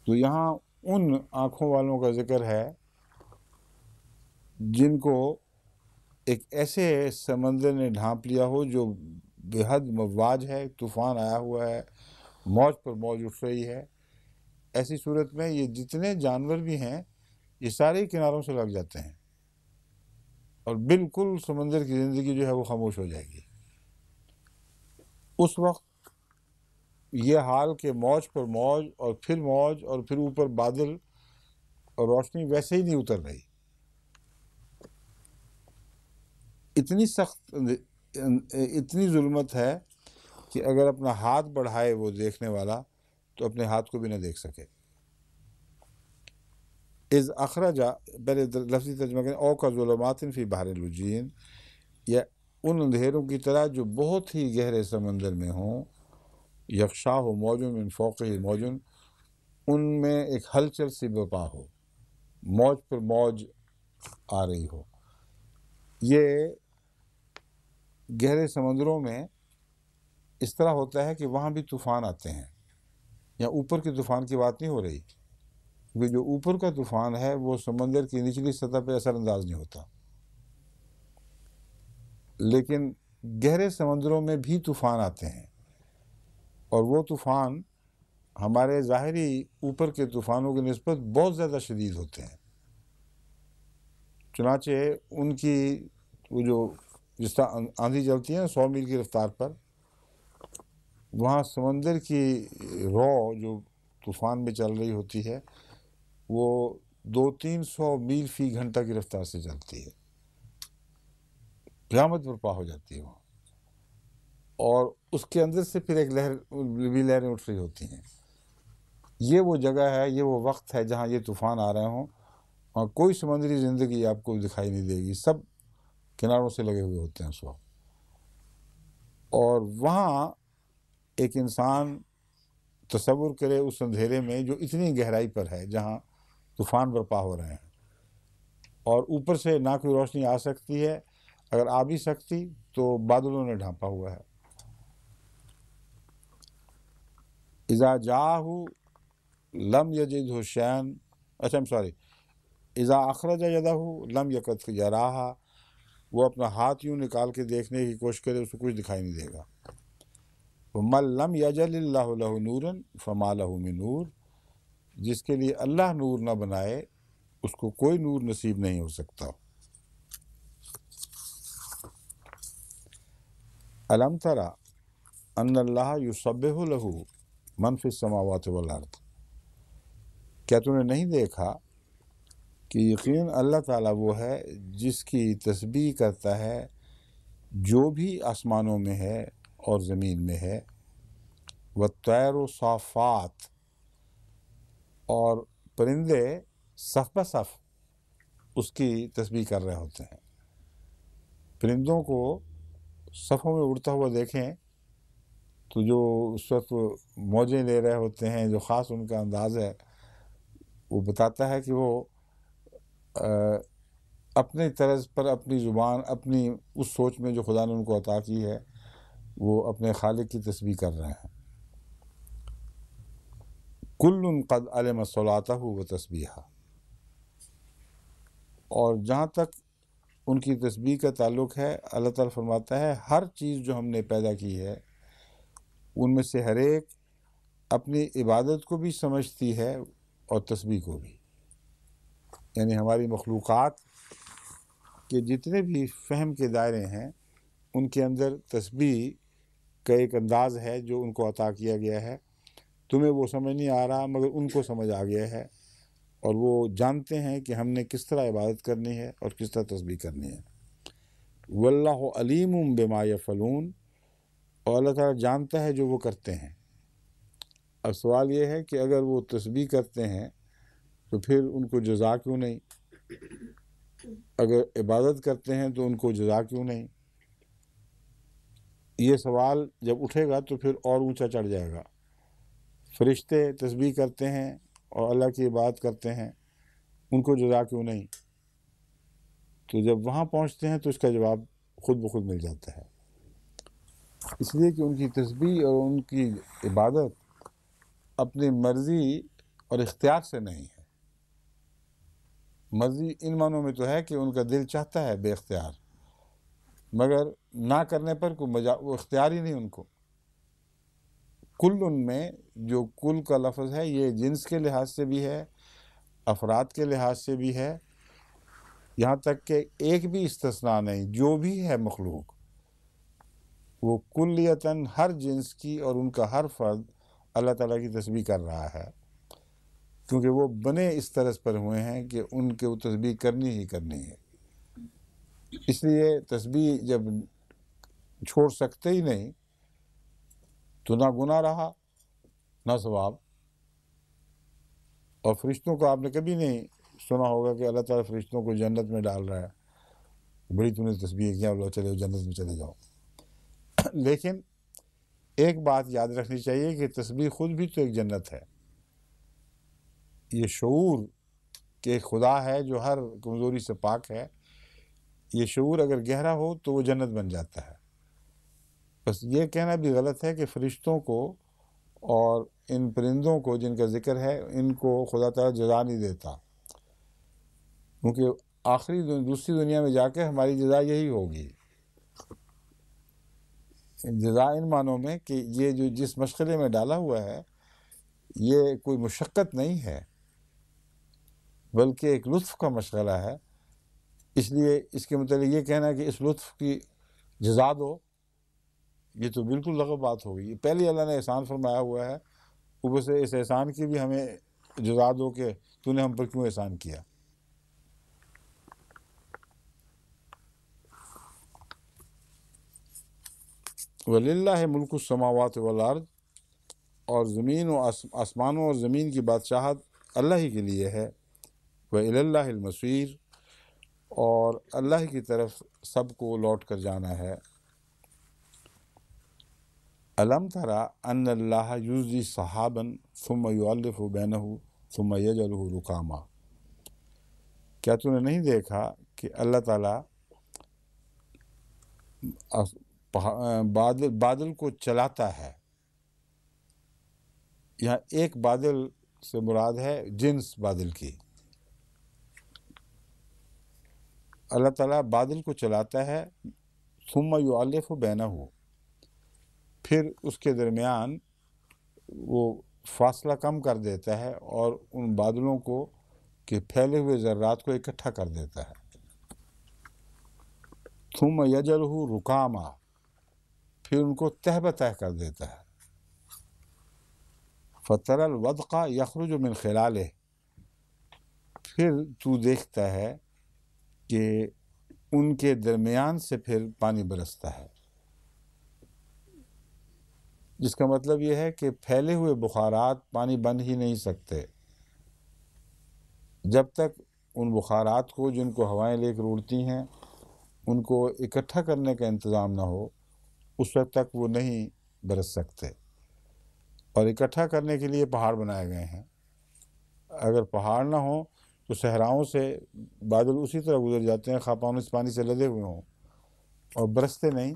تو یہاں ان آنکھوں والوں کا ذکر ہے جن کو ایک ایسے سمندر نے ڈھانپ لیا ہو جو بے حد مواج ہے، طوفان آیا ہوا ہے، موج پر موج اٹھ رہی ہے۔ ایسی صورت میں یہ جتنے جانور بھی ہیں یہ سارے کناروں سے لگ جاتے ہیں، اور بالکل سمندر کی زندگی جو ہے وہ خاموش ہو جائے گی۔ اس وقت یہ حال کہ موج پر موج اور پھر اوپر بادل اور روشنی ویسے ہی نہیں اتر رہی، اتنی سخت، اتنی ظلمت ہے کہ اگر اپنا ہاتھ بڑھائے وہ دیکھنے والا تو اپنے ہاتھ کو بھی نہ دیکھ سکے۔ اذ اخرجا، پہلے لفظی ترجمہ کریں، او کا ظلمات فی بحر لجین، یا ان اندھیروں کی طرح جو بہت ہی گہرے سمندر میں ہوں، یغشاہ موجن من فوقہ موجن، ان میں ایک ہلچل سی برپا ہو، موج پر موج آ رہی ہو۔ یہ گہرے سمندروں میں اس طرح ہوتا ہے کہ وہاں بھی طوفان آتے ہیں، یا اوپر کے طوفان کی بات نہیں ہو رہی، کیونکہ جو اوپر کا طوفان ہے وہ سمندر کی نچلی سطح پہ اثر انداز نہیں ہوتا، لیکن گہرے سمندروں میں بھی طوفان آتے ہیں، اور وہ طوفان ہمارے ظاہری اوپر کے طوفانوں کی نسبت بہت زیادہ شدید ہوتے ہیں. چنانچہ ان کی وہ جو جس طرح آندھی چلتی ہے نا 100 میل کی رفتار پر، وہاں سمندر کی رو جو طوفان میں چل رہی ہوتی ہے وہ 200-300 میل فی گھنٹہ کی رفتار سے چلتی ہے. قیامت برپا ہو جاتی ہے وہاں، اور اس کے اندر سے پھر ایک لہریں اٹھ رہی ہوتی ہیں. یہ وہ جگہ ہے، یہ وہ وقت ہے جہاں یہ طوفان آ رہے ہوں، اور کوئی سمندری زندگی آپ کو دکھائی نہیں دے گی، سب کناروں سے لگے ہوئے ہوتے ہیں اس وقت. اور وہاں ایک انسان تصور کرے اس اندھیرے میں جو اتنی گہرائی پر ہے جہاں طوفان برپا ہو رہے ہیں، اور اوپر سے نہ کوئی روشنی آ سکتی ہے، اگر آ بھی سکتی تو بادلوں نے ڈھانپا ہوا ہے. اذا جاءہ لم یجدہ شیئن، اذا اخرج یدہ لم یکد یراہا، وہ اپنا ہاتھ یوں نکال کے دیکھنے کی کوشش کرے اس کو کچھ دکھائی نہیں دے گا. وَمَن لَّمْ يَجْعَلِ اللَّهُ لَهُ نُورًا فَمَا لَهُ مِن نور، جس کے لیے اللہ نور نہ بنائے اس کو کوئی نور نصیب نہیں ہو سکتا. الم ترى ان اللہ یسبح لہ من فی السماوات والارض، کیا تو نے نہیں دیکھا کہ یقیناً اللہ تعالیٰ وہ ہے جس کی تسبیح کرتا ہے جو بھی آسمانوں میں ہے اور زمین میں ہے. والطیر صافات، اور پرندے صف بہ صف اس کی تسبیح کر رہے ہوتے ہیں. پرندوں کو صفوں میں اڑتا ہوا دیکھیں تو جو اس وقت موجیں لے رہے ہوتے ہیں، جو خاص ان کا انداز ہے، وہ بتاتا ہے کہ وہ اپنے طرز پر، اپنی زبان، اپنی اس سوچ میں جو خدا نے ان کو عطا کی ہے، وہ اپنے خالق کی تسبیح کر رہے ہیں. کل قد علم صلاتہ و تسبیحہ، اور جہاں تک ان کی تسبیح کا تعلق ہے، اللہ تعالیٰ فرماتا ہے ہر چیز جو ہم نے پیدا کی ہے ان میں سے ہر ایک اپنی عبادت کو بھی سمجھتی ہے اور تسبیح کو بھی. یعنی ہماری مخلوقات کے جتنے بھی فہم کے دائرے ہیں ان کے اندر تسبیح کا ایک انداز ہے جو ان کو عطا کیا گیا ہے. تمہیں وہ سمجھ نہیں آ رہا مگر ان کو سمجھ آ گیا ہے، اور وہ جانتے ہیں کہ ہم نے کس طرح عبادت کرنی ہے اور کس طرح تسبیح کرنی ہے. واللہ علیم بما یفعلون، اور اللہ تعالیٰ جانتا ہے جو وہ کرتے ہیں. اب سوال یہ ہے کہ اگر وہ تسبیح کرتے ہیں تو پھر ان کو جزا کیوں نہیں؟ اگر عبادت کرتے ہیں تو ان کو جزا کیوں نہیں؟ یہ سوال جب اٹھے گا تو پھر اور اونچا چڑھ جائے گا. فرشتے تسبیح کرتے ہیں اور اللہ کی عبادت کرتے ہیں، ان کو جزا کیوں نہیں؟ تو جب وہاں پہنچتے ہیں تو اس کا جواب خود بخود مل جاتا ہے. اس لیے کہ ان کی تسبیح اور ان کی عبادت اپنی مرضی اور اختیار سے نہیں ہے. مرضی ان معنوں میں تو ہے کہ ان کا دل چاہتا ہے بے اختیار، مگر نہ کرنے پر وہ اختیار ہی نہیں ان کو. کل ان میں جو کل کا لفظ ہے یہ جنس کے لحاظ سے بھی ہے، افراد کے لحاظ سے بھی ہے، یہاں تک کہ ایک بھی استثناء نہیں. جو بھی ہے مخلوق وہ کلیتاً ہر جنس کی اور ان کا ہر فرد اللہ تعالیٰ کی تسبیح کر رہا ہے، کیونکہ وہ بنے اس طرز پر ہوئے ہیں کہ ان کے وہ تسبیح کرنی ہی کرنی ہے. اس لیے تسبیح جب چھوڑ سکتے ہی نہیں تو نہ گناہ رہا نہ ثواب. اور فرشتوں کو آپ نے کبھی نہیں سنا ہوگا کہ اللہ تعالیٰ فرشتوں کو جنت میں ڈال رہا ہے، بڑی تم نے تسبیح کیا، اللہ چلے جنت میں چلے جاؤ. لیکن ایک بات یاد رکھنی چاہیے کہ تسبیح خود بھی تو ایک جنت ہے. یہ شعور کہ ایک خدا ہے جو ہر کمزوری سے پاک ہے، یہ شعور اگر گہرا ہو تو وہ جنت بن جاتا ہے. بس یہ کہنا بھی غلط ہے کہ فرشتوں کو اور ان پرندوں کو جن کا ذکر ہے ان کو خدا تعالیٰ جزا نہیں دیتا، کیونکہ دوسری دنیا میں جا کے ہماری جزا یہی ہوگی. جزا ان معنوں میں کہ یہ جو جس مشغلے میں ڈالا ہوا ہے یہ کوئی مشقت نہیں ہے بلکہ ایک لطف کا مشغلہ ہے. اس لیے اس کے متعلق یہ کہنا کہ اس لطف کی جزا دو، یہ تو بالکل لغو بات ہوگی. پہلے اللہ نے احسان فرمایا ہوا ہے، اوپر سے اس احسان کی بھی ہمیں جزا دو کہ تو نے ہم پر کیوں احسان کیا. وَلِلَّهِ مُلْكُ السَّمَاوَاتِ وَالْأَرْضِ، اور زمین و آسمانوں اور زمین کی بادشاہت اللہ ہی کے لیے ہے. وَإِلَى اللَّهِ الْمَصِيرُ، اور اللہ کی طرف سب کو لوٹ کر جانا ہے. أَلَمْ تَرَ أَنَّ اللَّهَ يُزْجِي سَحَابًا ثُمَّ يُؤَلِّفُ بَيْنَهُ ثُمَّ يَجْعَلُهُ رُكَامًا، کیا تو نے نہیں دیکھا کہ اللہ تعالیٰ بادل کو چلاتا ہے. یہاں ایک بادل سے مراد ہے جنس بادل کی. اللہ تعالیٰ بادل کو چلاتا ہے، ثم یؤلف بینہ، پھر اس کے درمیان وہ فاصلہ کم کر دیتا ہے اور ان بادلوں کو کہ پھیلے ہوئے ذرات کو اکٹھا کر دیتا ہے. ثم یجعلہ رکاما، پھر ان کو تہ بتہ کر دیتا ہے. فترى الودق یخرج من خلالہ، پھر تو دیکھتا ہے کہ ان کے درمیان سے پھر پانی برستا ہے. جس کا مطلب یہ ہے کہ پھیلے ہوئے بخارات پانی بن ہی نہیں سکتے جب تک ان بخارات کو جن کو ہوائیں لے کر اڑتی ہیں ان کو اکٹھا کرنے کا انتظام نہ ہو، اس وقت تک وہ نہیں برس سکتے. اور اکٹھا کرنے کے لیے پہاڑ بنائے گئے ہیں. اگر پہاڑ نہ ہوں تو صحراؤں سے بادل اسی طرح گزر جاتے ہیں، خواہ پانی سے لدے ہوئے ہوں، اور برستے نہیں،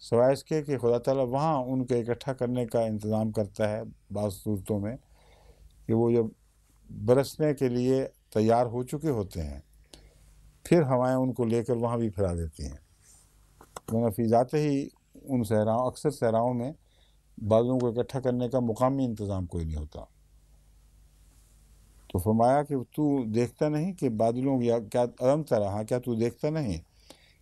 سوائے اس کے کہ خدا تعالیٰ وہاں ان کے اکٹھا کرنے کا انتظام کرتا ہے بعض صورتوں میں کہ وہ جب برسنے کے لیے تیار ہو چکے ہوتے ہیں پھر ہوائیں ان کو لے کر وہاں بھی پھیلا دیتی ہیں. ورنہ فی ذات ہی ان صحراؤں، اکثر صحراؤں میں بادلوں کو اکٹھا کرنے کا مقامی انتظام کوئی نہیں ہوتا. تو فرمایا کہ تو دیکھتا نہیں کہ بادلوں یا کیا علم طرح، ہاں کیا تو دیکھتا نہیں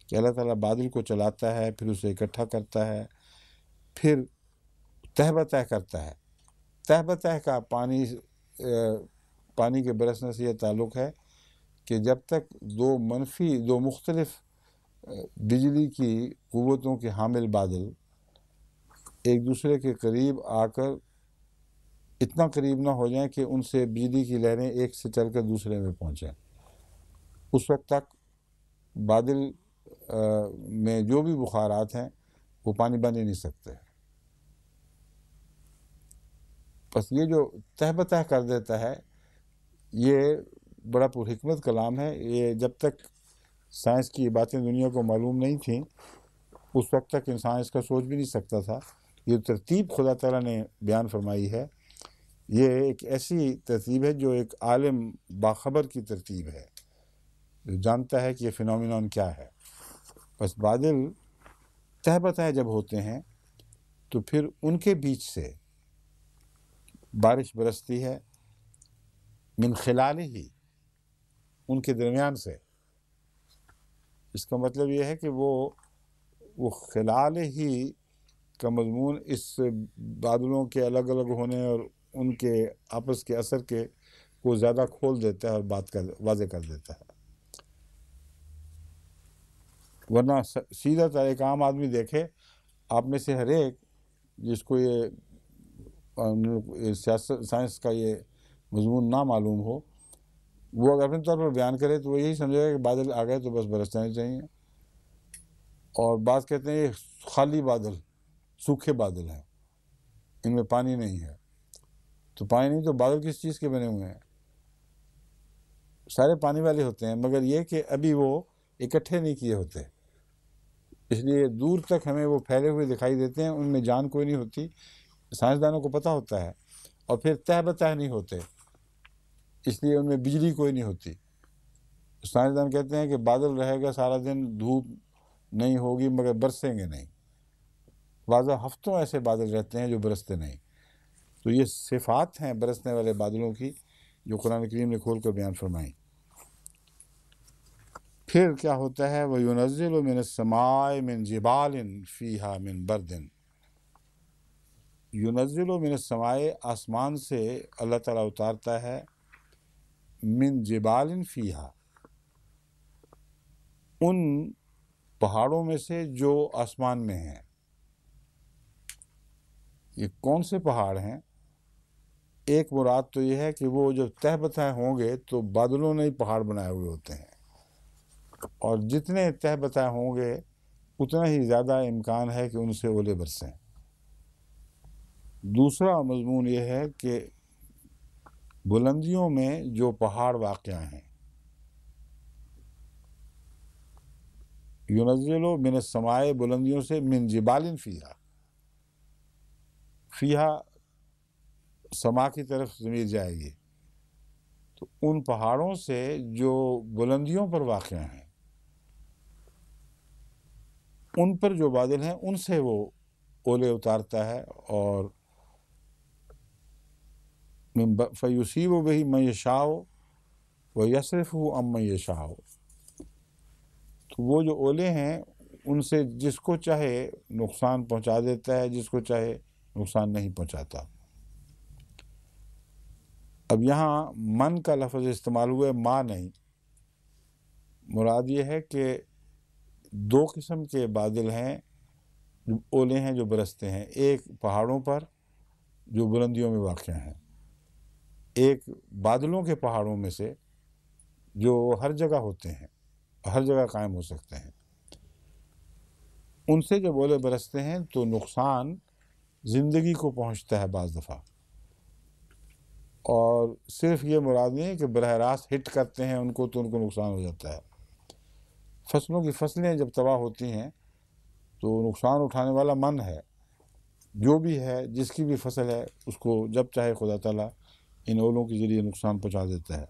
کہ اللہ تعالیٰ بادل کو چلاتا ہے، پھر اسے اکٹھا کرتا ہے، پھر تہ بتہ کرتا ہے. تہ بتہ کا پانی کے برسنے سے یہ تعلق ہے کہ جب تک دو مختلف بجلی کی قوتوں کے حامل بادل ایک دوسرے کے قریب آ کر اتنا قریب نہ ہو جائیں کہ ان سے بجلی کی لہریں ایک سے چل کر دوسرے میں پہنچیں، اس وقت تک بادل میں جو بھی بخارات ہیں وہ پانی بن ہی نہیں سکتے. بس یہ جو تہ بتہ کر دیتا ہے یہ بڑا پرحکمت کلام ہے. یہ جب تک سائنس کی باتیں دنیا کو معلوم نہیں تھیں اس وقت تک انسان اس کا سوچ بھی نہیں سکتا تھا. یہ ترتیب خدا تعالیٰ نے بیان فرمائی ہے، یہ ایک ایسی ترتیب ہے جو ایک عالم باخبر کی ترتیب ہے جو جانتا ہے کہ یہ فینومینون کیا ہے. بس بادل تہ بتہ جب ہوتے ہیں تو پھر ان کے بیچ سے بارش برستی ہے، من خلال ہی، ان کے درمیان سے. اس کا مطلب یہ ہے کہ وہ خلال ہی کا مضمون اس بادلوں کے الگ الگ ہونے اور ان کے آپس کے اثر کے کو زیادہ کھول دیتا ہے اور بات واضح کر دیتا ہے. ورنہ سیدھا تر ایک عام آدمی دیکھے، آپ میں سے ہر ایک جس کو یہ سیاست سائنس کا یہ مضمون نہ معلوم ہو، وہ اگر اپنے طور پر بیان کرے تو وہ یہی سمجھے گا کہ بادل آ گئے تو بس برس جانے چاہیے. اور بعض کہتے ہیں یہ خالی بادل، سوکھے بادل ہیں، ان میں پانی نہیں ہے. تو پانی نہیں تو بادل کس چیز کے بنے ہوئے ہیں؟ سارے پانی والے ہوتے ہیں، مگر یہ کہ ابھی وہ اکٹھے نہیں کیے ہوتے، اس لیے دور تک ہمیں وہ پھیلے ہوئے دکھائی دیتے ہیں. ان میں جان کوئی نہیں ہوتی، سائنسدانوں کو پتہ ہوتا ہے. اور پھر تہ بتہ نہیں ہوتے، اس لیے ان میں بجلی کوئی نہیں ہوتی. سائنسدان کہتے ہیں کہ بادل رہے گا سارا دن، دھوپ نہیں ہوگی مگر برسیں گے نہیں. واضح ہفتوں ایسے بادل رہتے ہیں جو برستے نہیں. تو یہ صفات ہیں برسنے والے بادلوں کی جو قرآن کریم نے کھول کر بیان فرمائی۔ پھر کیا ہوتا ہے، وَيُنَزِّلُ مِنَ السَّمَاءِ مِن جِبَالٍ فِيهَا مِن بَرْدٍ۔ يُنَزِّلُ مِنَ السَّمَاءِ آسمان سے اللہ تعالیٰ اتارتا ہے، من جبال فیہا ان پہاڑوں میں سے جو آسمان میں ہیں۔ یہ کون سے پہاڑ ہیں؟ ایک مراد تو یہ ہے کہ وہ جب تہ بتہ ہوں گے تو بادلوں نے ہی پہاڑ بنائے ہوئے ہوتے ہیں، اور جتنے تہ بتہ ہوں گے اتنا ہی زیادہ امکان ہے کہ ان سے اولے برسیں۔ دوسرا مضمون یہ ہے کہ بلندیوں میں جو پہاڑ واقع ہیں، ينزل من السماء بلندیوں سے، من جبال فیہا، فیہا سما کی طرف ضمیر جائے گی، تو ان پہاڑوں سے جو بلندیوں پر واقع ہیں، ان پر جو بادل ہیں ان سے وہ اولے اتارتا ہے، اور فَيُصِيبُ بِهِ مَن يَشَاءُ وَيَصْرِفُهُ عَن مَّن يَشَاءُ۔ تو وہ جو اولے ہیں ان سے جس کو چاہے نقصان پہنچا دیتا ہے، جس کو چاہے نقصان نہیں پہنچاتا۔ اب یہاں من کا لفظ استعمال ہوا ہے، ما نہیں۔ مراد یہ ہے کہ دو قسم کے بادل ہیں، اولے ہیں جو برستے ہیں، ایک پہاڑوں پر جو بلندیوں میں واقع ہیں، ایک بادلوں کے پہاڑوں میں سے جو ہر جگہ ہوتے ہیں، ہر جگہ قائم ہو سکتے ہیں۔ ان سے جب اولے برستے ہیں تو نقصان زندگی کو پہنچتا ہے بعض دفعہ، اور صرف یہ مراد نہیں ہے کہ براہ راست ہٹ کرتے ہیں ان کو تو ان کو نقصان ہو جاتا ہے۔ فصلوں کی فصلیں جب تباہ ہوتی ہیں تو نقصان اٹھانے والا من ہے، جو بھی ہے، جس کی بھی فصل ہے، اس کو جب چاہے خدا تعالیٰ ان اولوں کے ذریعے نقصان پہنچا دیتا ہے۔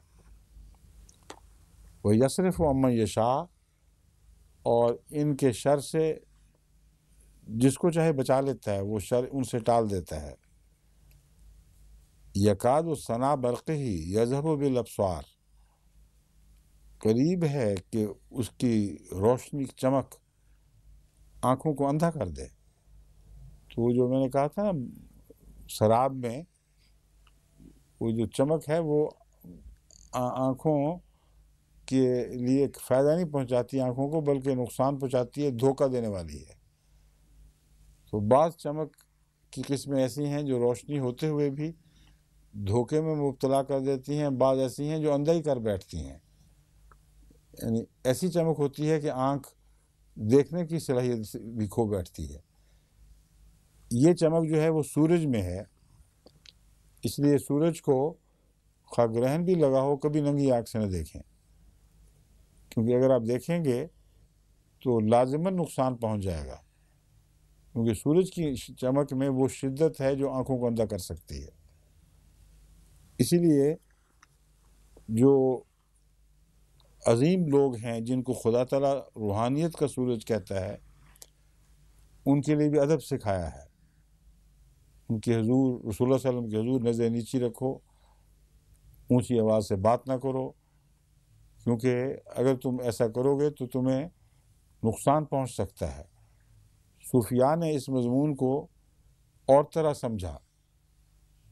وَيَصْرِفُ عَن مَّن يَشَاءُ، اور ان کے شر سے جس کو چاہے بچا لیتا ہے، وہ شر ان سے ٹال دیتا ہے۔ یکاد ثنا برقہ یذہب بالابصار، قریب ہے کہ اس کی روشنی چمک آنکھوں کو اندھا کر دے۔ تو وہ جو میں نے کہا تھا نا، سراب میں وہ جو چمک ہے وہ آنکھوں کے لیے فائدہ نہیں پہنچاتی آنکھوں کو، بلکہ نقصان پہنچاتی ہے، دھوکہ دینے والی ہے۔ تو بعض چمک کی قسمیں ایسی ہیں جو روشنی ہوتے ہوئے بھی دھوکے میں مبتلا کر دیتی ہیں، بعض ایسی ہیں جو اندھا ہی کر بیٹھتی ہیں، یعنی ایسی چمک ہوتی ہے کہ آنکھ دیکھنے کی صلاحیت بھی کھو بیٹھتی ہے۔ یہ چمک جو ہے وہ سورج میں ہے، اس لیے سورج کو خواہ گرہن بھی لگا ہو کبھی ننگی آنکھ سے نہ دیکھیں، کیونکہ اگر آپ دیکھیں گے تو لازماً نقصان پہنچ جائے گا، کیونکہ سورج کی چمک میں وہ شدت ہے جو آنکھوں کو اندھا کر سکتی ہے۔ اسی لیے جو عظیم لوگ ہیں جن کو خدا تعالیٰ روحانیت کا سورج کہتا ہے، ان کے لیے بھی ادب سکھایا ہے۔ ان کے حضور، رسول اللہ صلی اللہ علیہ وسلم کے حضور، نظر نیچی رکھو، اونچی آواز سے بات نہ کرو، کیونکہ اگر تم ایسا کرو گے تو تمہیں نقصان پہنچ سکتا ہے۔ صوفیاء نے اس مضمون کو اور طرح سمجھا،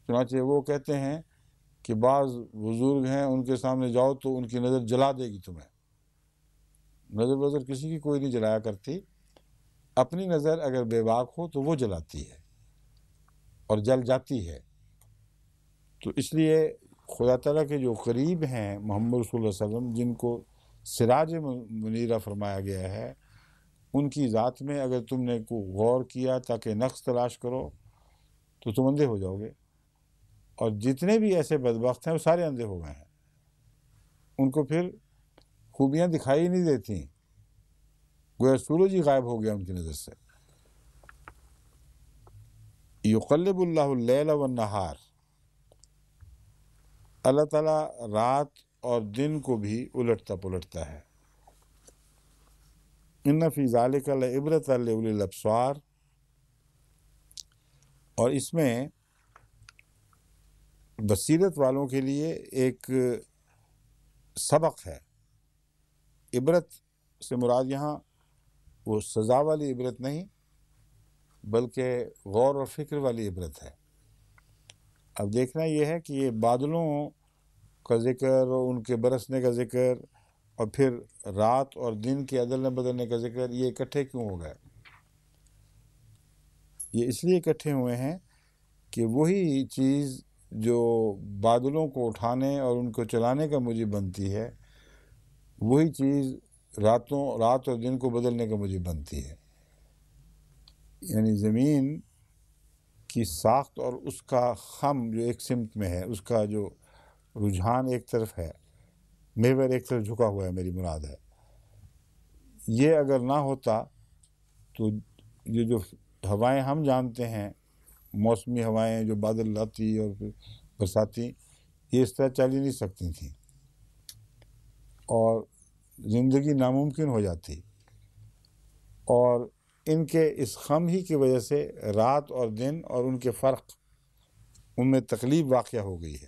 چنانچہ وہ کہتے ہیں کہ بعض بزرگ ہیں، ان کے سامنے جاؤ تو ان کی نظر جلا دے گی تمہیں۔ نظر کسی کی کوئی نہیں جلایا کرتی، اپنی نظر اگر بے باک ہو تو وہ جلاتی ہے اور جل جاتی ہے۔ تو اس لیے خدا تعالیٰ کے جو قریب ہیں محمد رسول اللہ صلی اللہ علیہ وسلم، جن کو سراج منیرہ فرمایا گیا ہے، ان کی ذات میں اگر تم نے کو غور کیا تاکہ نقص تلاش کرو تو تم اندھے ہو جاؤ گے، اور جتنے بھی ایسے بدبخت ہیں وہ سارے اندھے ہو گئے ہیں، ان کو پھر خوبیاں دکھائی نہیں دیتی، گویا سورج ہی غائب ہو گیا ان کی نظر سے۔ یقلب اللہ اللیل والنہار، اللہ تعالیٰ رات اور دن کو بھی الٹتا پلٹتا ہے۔ ان فی ذالک لعبرۃ لأولی الابصار، اور اس میں بصیرت والوں کے لیے ایک سبق ہے. عبرت سے مراد یہاں وہ سزا والی عبرت نہیں بلکہ غور اور فکر والی عبرت ہے. اب دیکھنا یہ ہے کہ یہ بادلوں کا ذکر اور ان کے برسنے کا ذکر اور پھر رات اور دن کے عدل بدلنے کا ذکر یہ اکٹھے کیوں ہو گئے؟ یہ اس لیے اکٹھے ہوئے ہیں کہ وہی چیز جو بادلوں کو اٹھانے اور ان کو چلانے کا موجب بنتی ہے وہی چیز رات اور دن کو بدلنے کا موجب بنتی ہے. یعنی زمین کی ساخت اور اس کا خم جو ایک سمت میں ہے، اس کا جو رجحان ایک طرف ہے، محور ایک طرف جھکا ہوا ہے، میری مراد ہے. یہ اگر نہ ہوتا تو یہ جو ہوائیں ہم جانتے ہیں، موسمی ہوائیں جو بادل لاتی اور پھر برساتی، یہ اس طرح چل ہی نہیں سکتی تھیں اور زندگی ناممکن ہو جاتی. اور ان کے اس خم ہی کی وجہ سے رات اور دن اور ان کے فرق، ان میں تقلیب واقع ہو گئی ہے.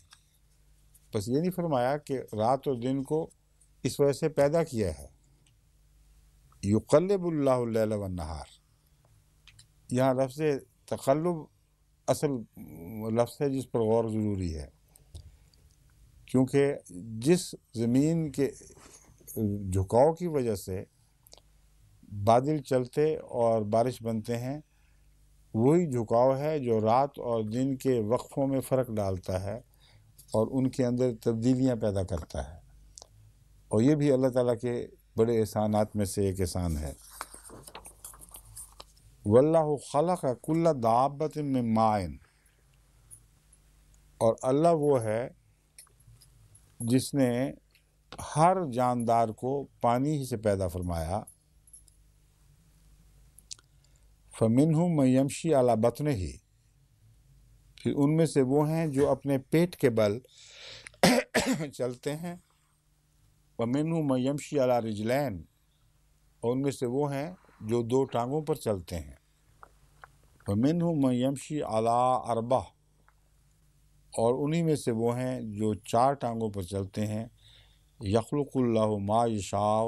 بس یہ نہیں فرمایا کہ رات اور دن کو اس وجہ سے پیدا کیا ہے. یقلب اللہ اللیل والنہار، یہاں لفظ تقلب اصل لفظ ہے جس پر غور ضروری ہے، کیونکہ جس زمین کے جھکاؤ کی وجہ سے بادل چلتے اور بارش بنتے ہیں وہی جھکاؤ ہے جو رات اور دن کے وقفوں میں فرق ڈالتا ہے اور ان کے اندر تبدیلیاں پیدا کرتا ہے. اور یہ بھی اللہ تعالیٰ کے بڑے احسانات میں سے ایک احسان ہے. واللہ خلق کل دابۃ من ماء، اور اللہ وہ ہے جس نے ہر جاندار کو پانی ہی سے پیدا فرمایا. فمنہم من یمشی علی بطنہ، پھر ان میں سے وہ ہیں جو اپنے پیٹ کے بل چلتے ہیں. ومنہم من یمشی علی رجلین، اور ان میں سے وہ ہیں جو دو ٹانگوں پر چلتے ہیں. ومنہم من یمشی علی اربع، اور انہی میں سے وہ ہیں جو چار ٹانگوں پر چلتے ہیں. یخلق اللہ ما یشاء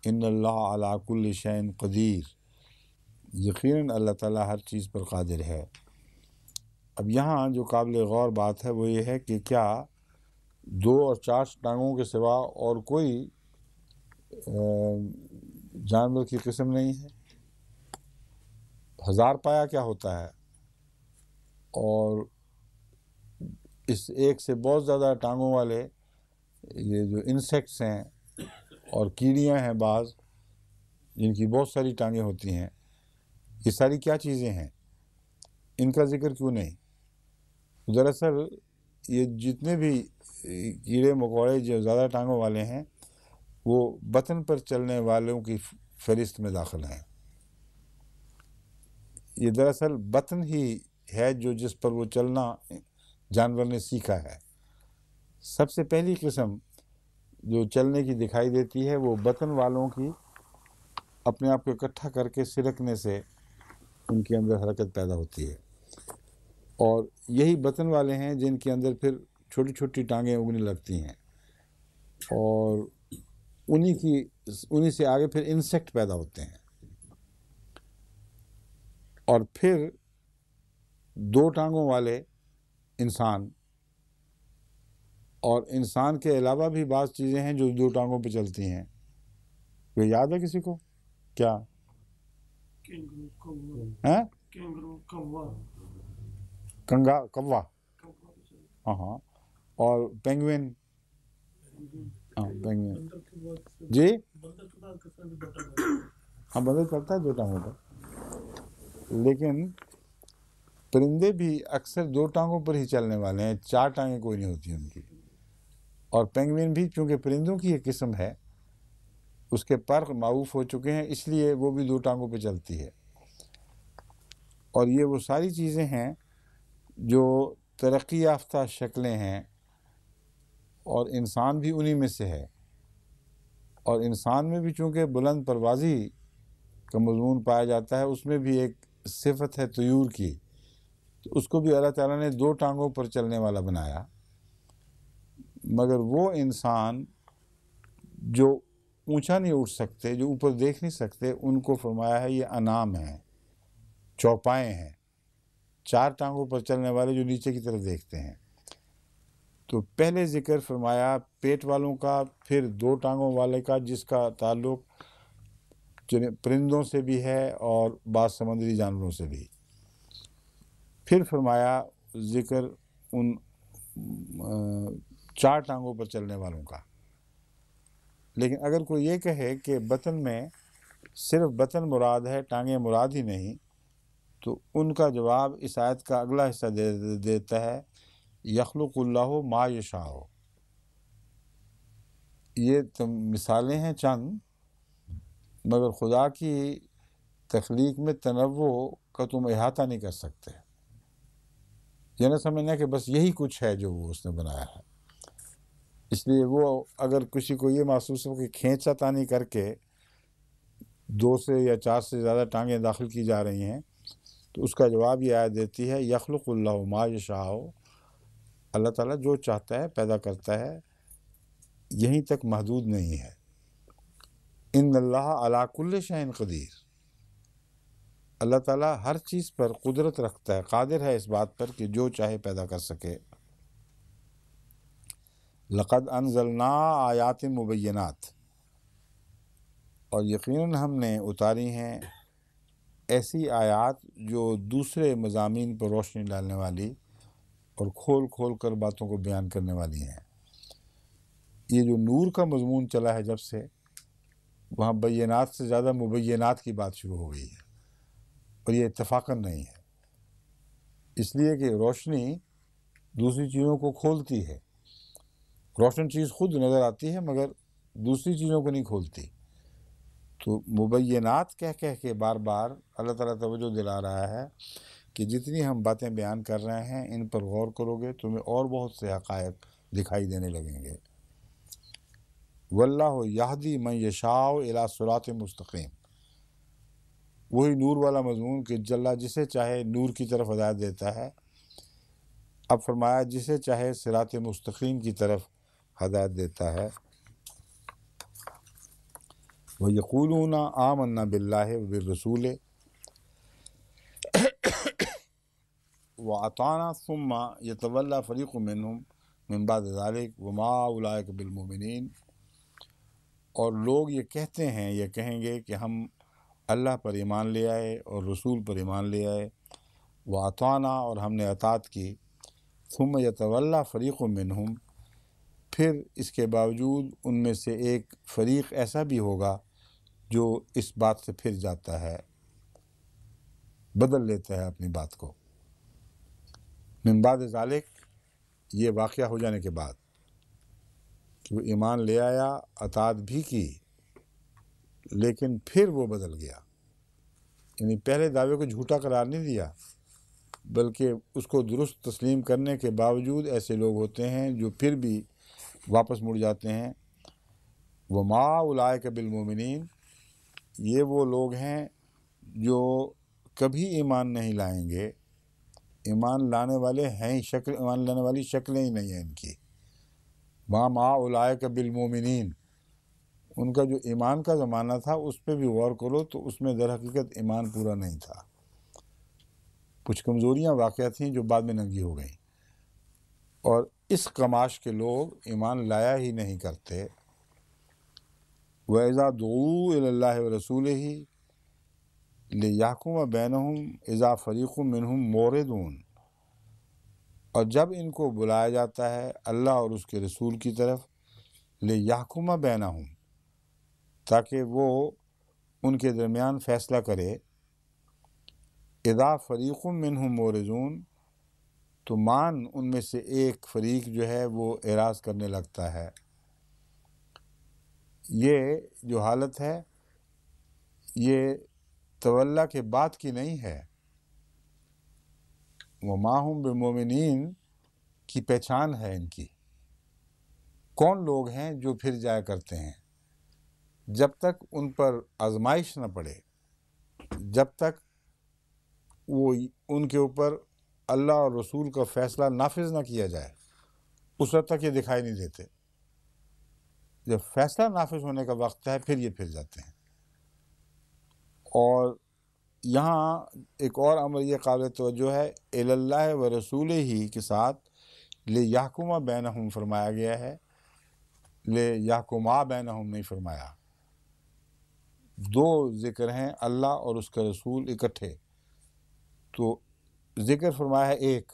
ان اللہ علی کل شیء قدیر، یقیناً اللہ تعالیٰ ہر چیز پر قادر ہے. اب یہاں جو قابل غور بات ہے وہ یہ ہے کہ کیا دو اور چار ٹانگوں کے سوا اور کوئی جانور کی قسم نہیں ہے؟ ہزار پایا کیا ہوتا ہے؟ اور اس ایک سے بہت زیادہ ٹانگوں والے یہ جو انسیکٹس ہیں اور کیڑیاں ہیں بعض جن کی بہت ساری ٹانگیں ہوتی ہیں، یہ ساری کیا چیزیں ہیں؟ ان کا ذکر کیوں نہیں؟ دراصل یہ جتنے بھی کیڑے مکوڑے جو زیادہ ٹانگوں والے ہیں وہ بطن پر چلنے والوں کی فہرست میں داخل ہیں. یہ دراصل بطن ہی ہے جس پر وہ چلنا جانور نے سیکھا ہے. سب سے پہلی قسم جو چلنے کی دکھائی دیتی ہے وہ بطن والوں کی اپنے آپ کو اکٹھا کر کے سرکنے سے ان کے اندر حرکت پیدا ہوتی ہے. اور یہی بطن والے ہیں جن کے اندر پھر چھوٹی چھوٹی ٹانگیں اگنے لگتی ہیں اور انہی سے آگے پھر انسیکٹ پیدا ہوتے ہیں. اور پھر دو ٹانگوں والے انسان، اور انسان کے علاوہ بھی بعض چیزیں ہیں جو دو ٹانگوں پہ چلتی ہیں. یہ یاد ہے کسی کو؟ کیا؟ کوا، ہاں، اور پینگوئن، پینگوئن جی ہاں، بندر چلتا ہے دو ٹانگوں پر، لیکن پرندے بھی اکثر دو ٹانگوں پر ہی چلنے والے ہیں، چار ٹانگیں کوئی نہیں ہوتی ان کی. اور پینگوئن بھی چونکہ پرندوں کی ایک قسم ہے، اس کے پر معروف ہو چکے ہیں، اس لیے وہ بھی دو ٹانگوں پہ چلتی ہے. اور یہ وہ ساری چیزیں ہیں جو ترقی یافتہ شکلیں ہیں، اور انسان بھی انہی میں سے ہے. اور انسان میں بھی چونکہ بلند پروازی کا مضمون پایا جاتا ہے، اس میں بھی ایک صفت ہے طیور کی. تو اس کو بھی اللہ تعالیٰ نے 2 ٹانگوں پر چلنے والا بنایا، مگر وہ انسان جو اونچا نہیں اٹھ سکتے، جو اوپر دیکھ نہیں سکتے، ان کو فرمایا ہے یہ انعام ہیں، چوپائے ہیں، 4 ٹانگوں پر چلنے والے جو نیچے کی طرف دیکھتے ہیں۔ تو پہلے ذکر فرمایا پیٹ والوں کا، پھر 2 ٹانگوں والے کا جس کا تعلق پرندوں سے بھی ہے اور بعض سمندری جانوروں سے بھی، پھر فرمایا ذکر ان 4 ٹانگوں پر چلنے والوں کا۔ لیکن اگر کوئی یہ کہے کہ بطن میں صرف بطن مراد ہے، ٹانگیں مراد ہی نہیں، تو ان کا جواب اس آیت کا اگلا حصہ دیتا ہے، یخلق اللہ ما یشاء۔ یہ مثالیں ہیں چند، مگر خدا کی تخلیق میں تنوع کا تم احاطہ نہیں کر سکتے۔ یہ نہ سمجھنا کہ بس یہی کچھ ہے جو وہ اس نے بنایا ہے۔ اس لیے وہ اگر کسی کو یہ محسوس ہو کہ کھینچا تانی کر کے 2 سے یا 4 سے زیادہ ٹانگیں داخل کی جا رہی ہیں، تو اس کا جواب یہ آیت دیتی ہے، یخلق اللہ ما یشاء، اللہ تعالیٰ جو چاہتا ہے پیدا کرتا ہے، یہیں تک محدود نہیں ہے۔ ان اللہ علی کل شیء قدیر، اللہ تعالیٰ ہر چیز پر قدرت رکھتا ہے، قادر ہے اس بات پر کہ جو چاہے پیدا کر سکے۔ لقد انزلنا آیات مبینات، اور یقیناً ہم نے اتاری ہیں ایسی آیات جو دوسرے مضامین پر روشنی ڈالنے والی اور کھول کھول کر باتوں کو بیان کرنے والی ہیں۔ یہ جو نور کا مضمون چلا ہے جب سے، وہاں بینات سے زیادہ مبینات کی بات شروع ہو گئی ہے، اور یہ اتفاقاً نہیں ہے، اس لیے کہ روشنی دوسری چیزوں کو کھولتی ہے۔ روشن چیز خود نظر آتی ہے مگر دوسری چیزوں کو نہیں کھولتی۔ تو مبینات کہہ کے بار بار اللہ تعالیٰ توجہ دلا رہا ہے کہ جتنی ہم باتیں بیان کر رہے ہیں ان پر غور کرو گے تمہیں اور بہت سے حقائق دکھائی دینے لگیں گے۔ واللہ یہدی من یشاء الی صراط مستقیم، وہی نور والا مضمون کہ اللہ جسے چاہے نور کی طرف ہدایت دیتا ہے۔ اب فرمایا جسے چاہے صراط مستقیم کی طرف ہدایت دیتا ہے۔ وَيَقُولُونَ آمَنَّا بِاللَّهِ وَبِالرَّسُولِ وَأَطَعْنَا ثُمَّ يَتَوَلَّى فَرِيقٌ مِّنْهُمْ مِّن بَعْدِ ذَلِكَ وَمَا أُولَٰئِكَ بِالْمُؤْمِنِينَ، اور لوگ یہ کہتے ہیں، یہ کہیں گے کہ ہم اللہ پر ایمان لے آئے اور رسول پر ایمان لے آئے، وَأَطَعْنَا، اور ہم نے اطاعت کی، ثُمَّ يَتَوَلَّى فَرِيقٌ مِّنْهُمْ، پھر اس کے باوجود ان میں سے ایک فریق ایسا بھی ہوگا جو اس بات سے پھر جاتا ہے، بدل لیتا ہے اپنی بات کو۔ من بعد ذالک، یہ واقعہ ہو جانے کے بعد کہ وہ ایمان لے آیا، اطاعت بھی کی، لیکن پھر وہ بدل گیا، یعنی پہلے دعوے کو جھوٹا قرار نہیں دیا بلکہ اس کو درست تسلیم کرنے کے باوجود ایسے لوگ ہوتے ہیں جو پھر بھی واپس مڑ جاتے ہیں۔ وما اولئک بالمؤمنین، یہ وہ لوگ ہیں جو کبھی ایمان نہیں لائیں گے، ایمان لانے والے ہیں ہی، ایمان لانے والی شکلیں ہی نہیں ہیں ان کی۔ وما اولئک بالمؤمنین، ان کا جو ایمان کا زمانہ تھا اس پہ بھی غور کرو تو اس میں در حقیقت ایمان پورا نہیں تھا، کچھ کمزوریاں واقع تھیں جو بعد میں ننگی ہو گئیں، اور اس کماش کے لوگ ایمان لایا ہی نہیں کرتے۔ وَإِذَا دُعُوا إِلَى اللَّهِ وَرَسُولِهِ لِيَحْكُمَ بَيْنَهُمْ إِذَا فَرِيقٌ مِّنْهُمْ مُعْرِضُونَ، اور جب ان کو بلایا جاتا ہے اللہ اور اس کے رسول کی طرف، لِيَحْكُمَ بَيْنَهُمْ، تاکہ وہ ان کے درمیان فیصلہ کرے، اذا فریق منہم مورزون، تو مان ان میں سے ایک فریق جو ہے وہ اعراض کرنے لگتا ہے۔ یہ جو حالت ہے یہ تولا کے بعد کی نہیں ہے، وما ہم بالمؤمنین کی پہچان ہے ان کی۔ کون لوگ ہیں جو پھر جایا کرتے ہیں؟ جب تک ان پر آزمائش نہ پڑے، جب تک وہ ان کے اوپر اللہ اور رسول کا فیصلہ نافذ نہ کیا جائے اس وقت تک یہ دکھائی نہیں دیتے. جب فیصلہ نافذ ہونے کا وقت ہے پھر یہ پھر جاتے ہیں. اور یہاں ایک اور امر یہ قابل توجہ ہے، الی اللہ و رسول ہی کے ساتھ لیحکم بینہم فرمایا گیا ہے، لیحکما بینہم نہیں فرمایا. دو ذکر ہیں، اللہ اور اس کا رسول اکٹھے، تو ذکر فرمایا ہے ایک.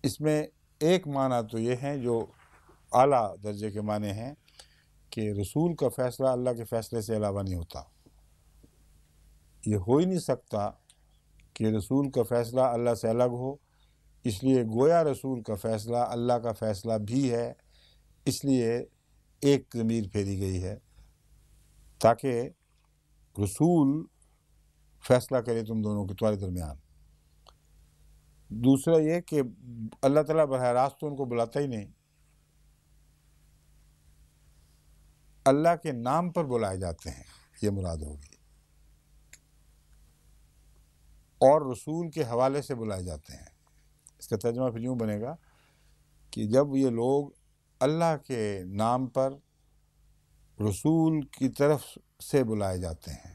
اس میں ایک معنی تو یہ ہے جو اعلیٰ درجے کے معنی ہیں کہ رسول کا فیصلہ اللہ کے فیصلے سے علاوہ نہیں ہوتا. یہ ہو ہی نہیں سکتا کہ رسول کا فیصلہ اللہ سے الگ ہو، اس لیے گویا رسول کا فیصلہ اللہ کا فیصلہ بھی ہے، اس لیے ایک ضمیر پھیری گئی ہے تاکہ رسول فیصلہ کرے تم دونوں کے تمہارے درمیان. دوسرا یہ کہ اللہ تعالیٰ براہ راست تو ان کو بلاتا ہی نہیں، اللہ کے نام پر بلائے جاتے ہیں، یہ مراد ہوگی، اور رسول کے حوالے سے بلائے جاتے ہیں. اس کا ترجمہ پھر یوں بنے گا کہ جب یہ لوگ اللہ کے نام پر رسول کی طرف سے بلائے جاتے ہیں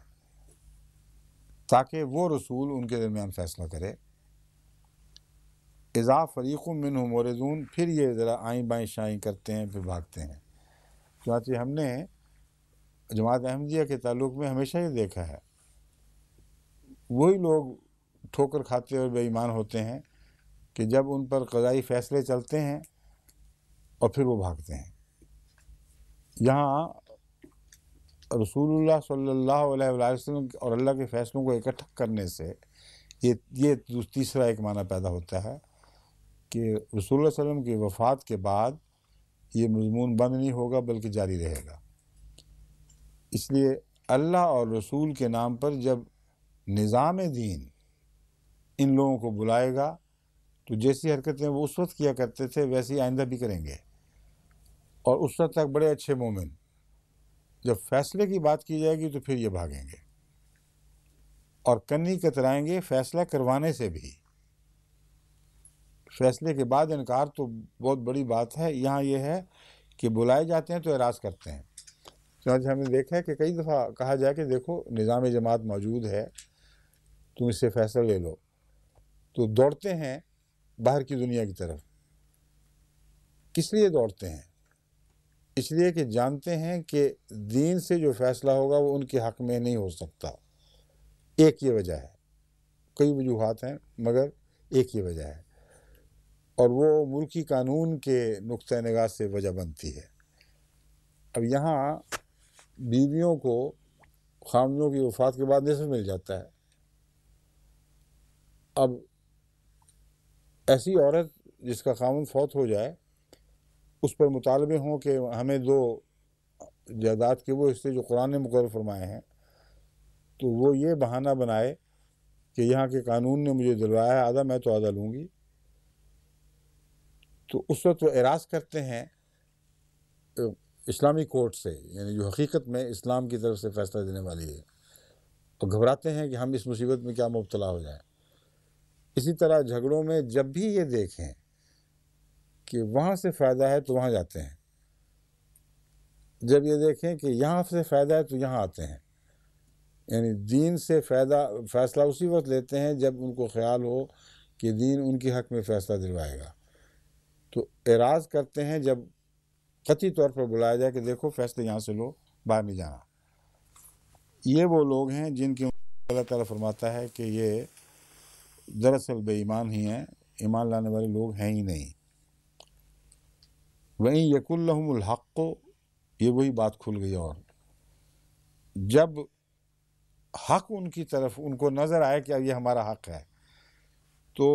تاکہ وہ رسول ان کے درمیان فیصلہ کرے، اذا فریق منہم معرضون، پھر یہ ذرا آئیں بائیں شائیں کرتے ہیں، پھر بھاگتے ہیں. چنانچہ ہم نے جماعت احمدیہ کے تعلق میں ہمیشہ یہ دیکھا ہے، وہی لوگ ٹھوکر کھاتے اور بے ایمان ہوتے ہیں کہ جب ان پر قضائی فیصلے چلتے ہیں اور پھر وہ بھاگتے ہیں. یہاں رسول اللہ صلی اللہ علیہ وآلہ وسلم اور اللہ کے فیصلوں کو اکٹھا کرنے سے یہ تیسرا ایک معنی پیدا ہوتا ہے کہ رسول اللہ صلی اللہ علیہ وسلم کی وفات کے بعد یہ مضمون بند نہیں ہوگا بلکہ جاری رہے گا. اس لیے اللہ اور رسول کے نام پر جب نظام دین ان لوگوں کو بلائے گا تو جیسی حرکتیں وہ اس وقت کیا کرتے تھے ویسی آئندہ بھی کریں گے، اور اس وقت تک بڑے اچھے مومن. جب فیصلے کی بات کی جائے گی تو پھر یہ بھاگیں گے اور کنی کترائیں گے فیصلہ کروانے سے بھی. فیصلے کے بعد انکار تو بہت بڑی بات ہے، یہاں یہ ہے کہ بلائے جاتے ہیں تو اعراض کرتے ہیں. چنانچہ ہم نے دیکھا ہے کہ کئی دفعہ کہا جائے کہ دیکھو نظام جماعت موجود ہے، تم اس سے فیصلہ لے لو، تو دوڑتے ہیں باہر کی دنیا کی طرف. کس لیے دوڑتے ہیں؟ اس لیے کہ جانتے ہیں کہ دین سے جو فیصلہ ہوگا وہ ان کے حق میں نہیں ہو سکتا. ایک یہ وجہ ہے، کئی وجوہات ہیں مگر ایک یہ وجہ ہے، اور وہ ملکی قانون کے نقطہ نگاہ سے وجہ بنتی ہے. اب یہاں بیویوں کو خامدوں کی وفات کے بعد نصف مل جاتا ہے. اب ایسی عورت جس کا خامد فوت ہو جائے اس پر مطالبے ہوں کہ ہمیں دو جائیداد کے وہ حصے جو قرآن نے مقرر فرمائے ہیں، تو وہ یہ بہانہ بنائے کہ یہاں کے قانون نے مجھے دلوایا ہے آدھا، میں تو آدھا لوں گی. تو اس وقت وہ اعراض کرتے ہیں اسلامی کورٹ سے، یعنی جو حقیقت میں اسلام کی طرف سے فیصلہ دینے والی ہے، اور گھبراتے ہیں کہ ہم اس مصیبت میں کیا مبتلا ہو جائیں. اسی طرح جھگڑوں میں جب بھی یہ دیکھیں کہ وہاں سے فائدہ ہے تو وہاں جاتے ہیں، جب یہ دیکھیں کہ یہاں سے فائدہ ہے تو یہاں آتے ہیں. یعنی دین سے فیصلہ اسی وقت لیتے ہیں جب ان کو خیال ہو کہ دین ان کے حق میں فیصلہ دلوائے گا. تو اعراض کرتے ہیں جب قطعی طور پر بلایا جائے کہ دیکھو فیصلے یہاں سے لو، باہر نہیں جانا. یہ وہ لوگ ہیں جن کی اللہ تعالیٰ فرماتا ہے کہ یہ دراصل بے ایمان ہی ہیں، ایمان لانے والے لوگ ہیں ہی نہیں. وَإِن يَكُن لَهُمُ الْحَقُّ، یہ وہی بات کھل گئی. اور جب حق ان کی طرف ان کو نظر آئے کہ اب یہ ہمارا حق ہے، تو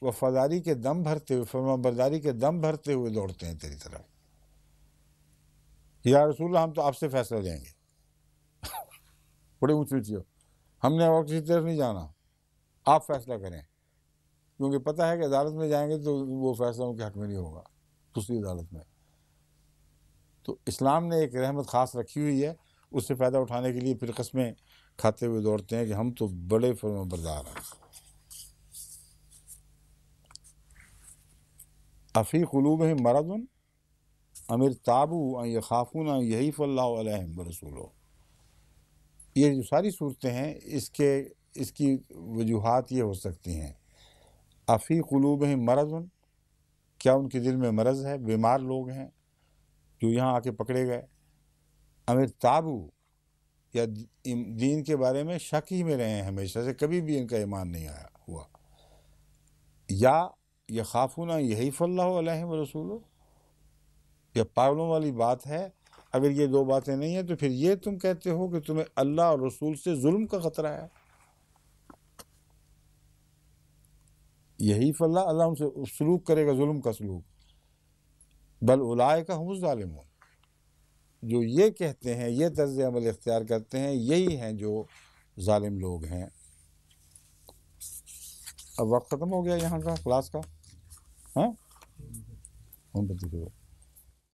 وفاداری کے دم بھرتے ہوئے، فرمانبرداری کے دم بھرتے ہوئے دوڑتے ہیں تیری طرف. یا رسول اللہ ہم تو آپ سے فیصلہ لیں گے. بڑے اونچی اونچی ہو، ہم نے اور کسی طرف نہیں جانا، آپ فیصلہ کریں. کیونکہ پتہ ہے کہ عدالت میں جائیں گے تو وہ فیصلہ ان کے حق میں نہیں ہوگا، دوسری عدالت میں. تو اسلام نے ایک رحمت خاص رکھی ہوئی ہے، اس سے فائدہ اٹھانے کے لیے پھر قسمیں کھاتے ہوئے دوڑتے ہیں کہ ہم تو بڑے فرمانبردار ہیں. افی قلوبہم مرض ام ارتابوا ان یخافون ان یحیف اللہ علیہم ورسولہ. یہ جو ساری صورتیں ہیں اس کی وجوہات یہ ہو سکتی ہیں. افی قلوبہم مرض، کیا ان کے دل میں مرض ہے، بیمار لوگ ہیں جو یہاں آ کے پکڑے گئے. ام ارتابوا، یا دین کے بارے میں شک ہی میں رہے ہیں ہمیشہ سے، کبھی بھی ان کا ایمان نہیں آیا ہوا. یا یخافون ان یحیف اللہ علیہم ورسولہ، یہ پاگلوں والی بات ہے. اگر یہ دو باتیں نہیں ہیں تو پھر یہ تم کہتے ہو کہ تمہیں اللہ اور رسول سے ظلم کا خطرہ ہے. یحیف اللہ، اللہ ان سے سلوک کرے گا ظلم کا سلوک. بل اولئک هم الظالمون، جو یہ کہتے ہیں، یہ طرز عمل اختیار کرتے ہیں، یہی ہیں جو ظالم لوگ ہیں. اب وقت ختم ہو گیا یہاں کا کلاس کا. ہاں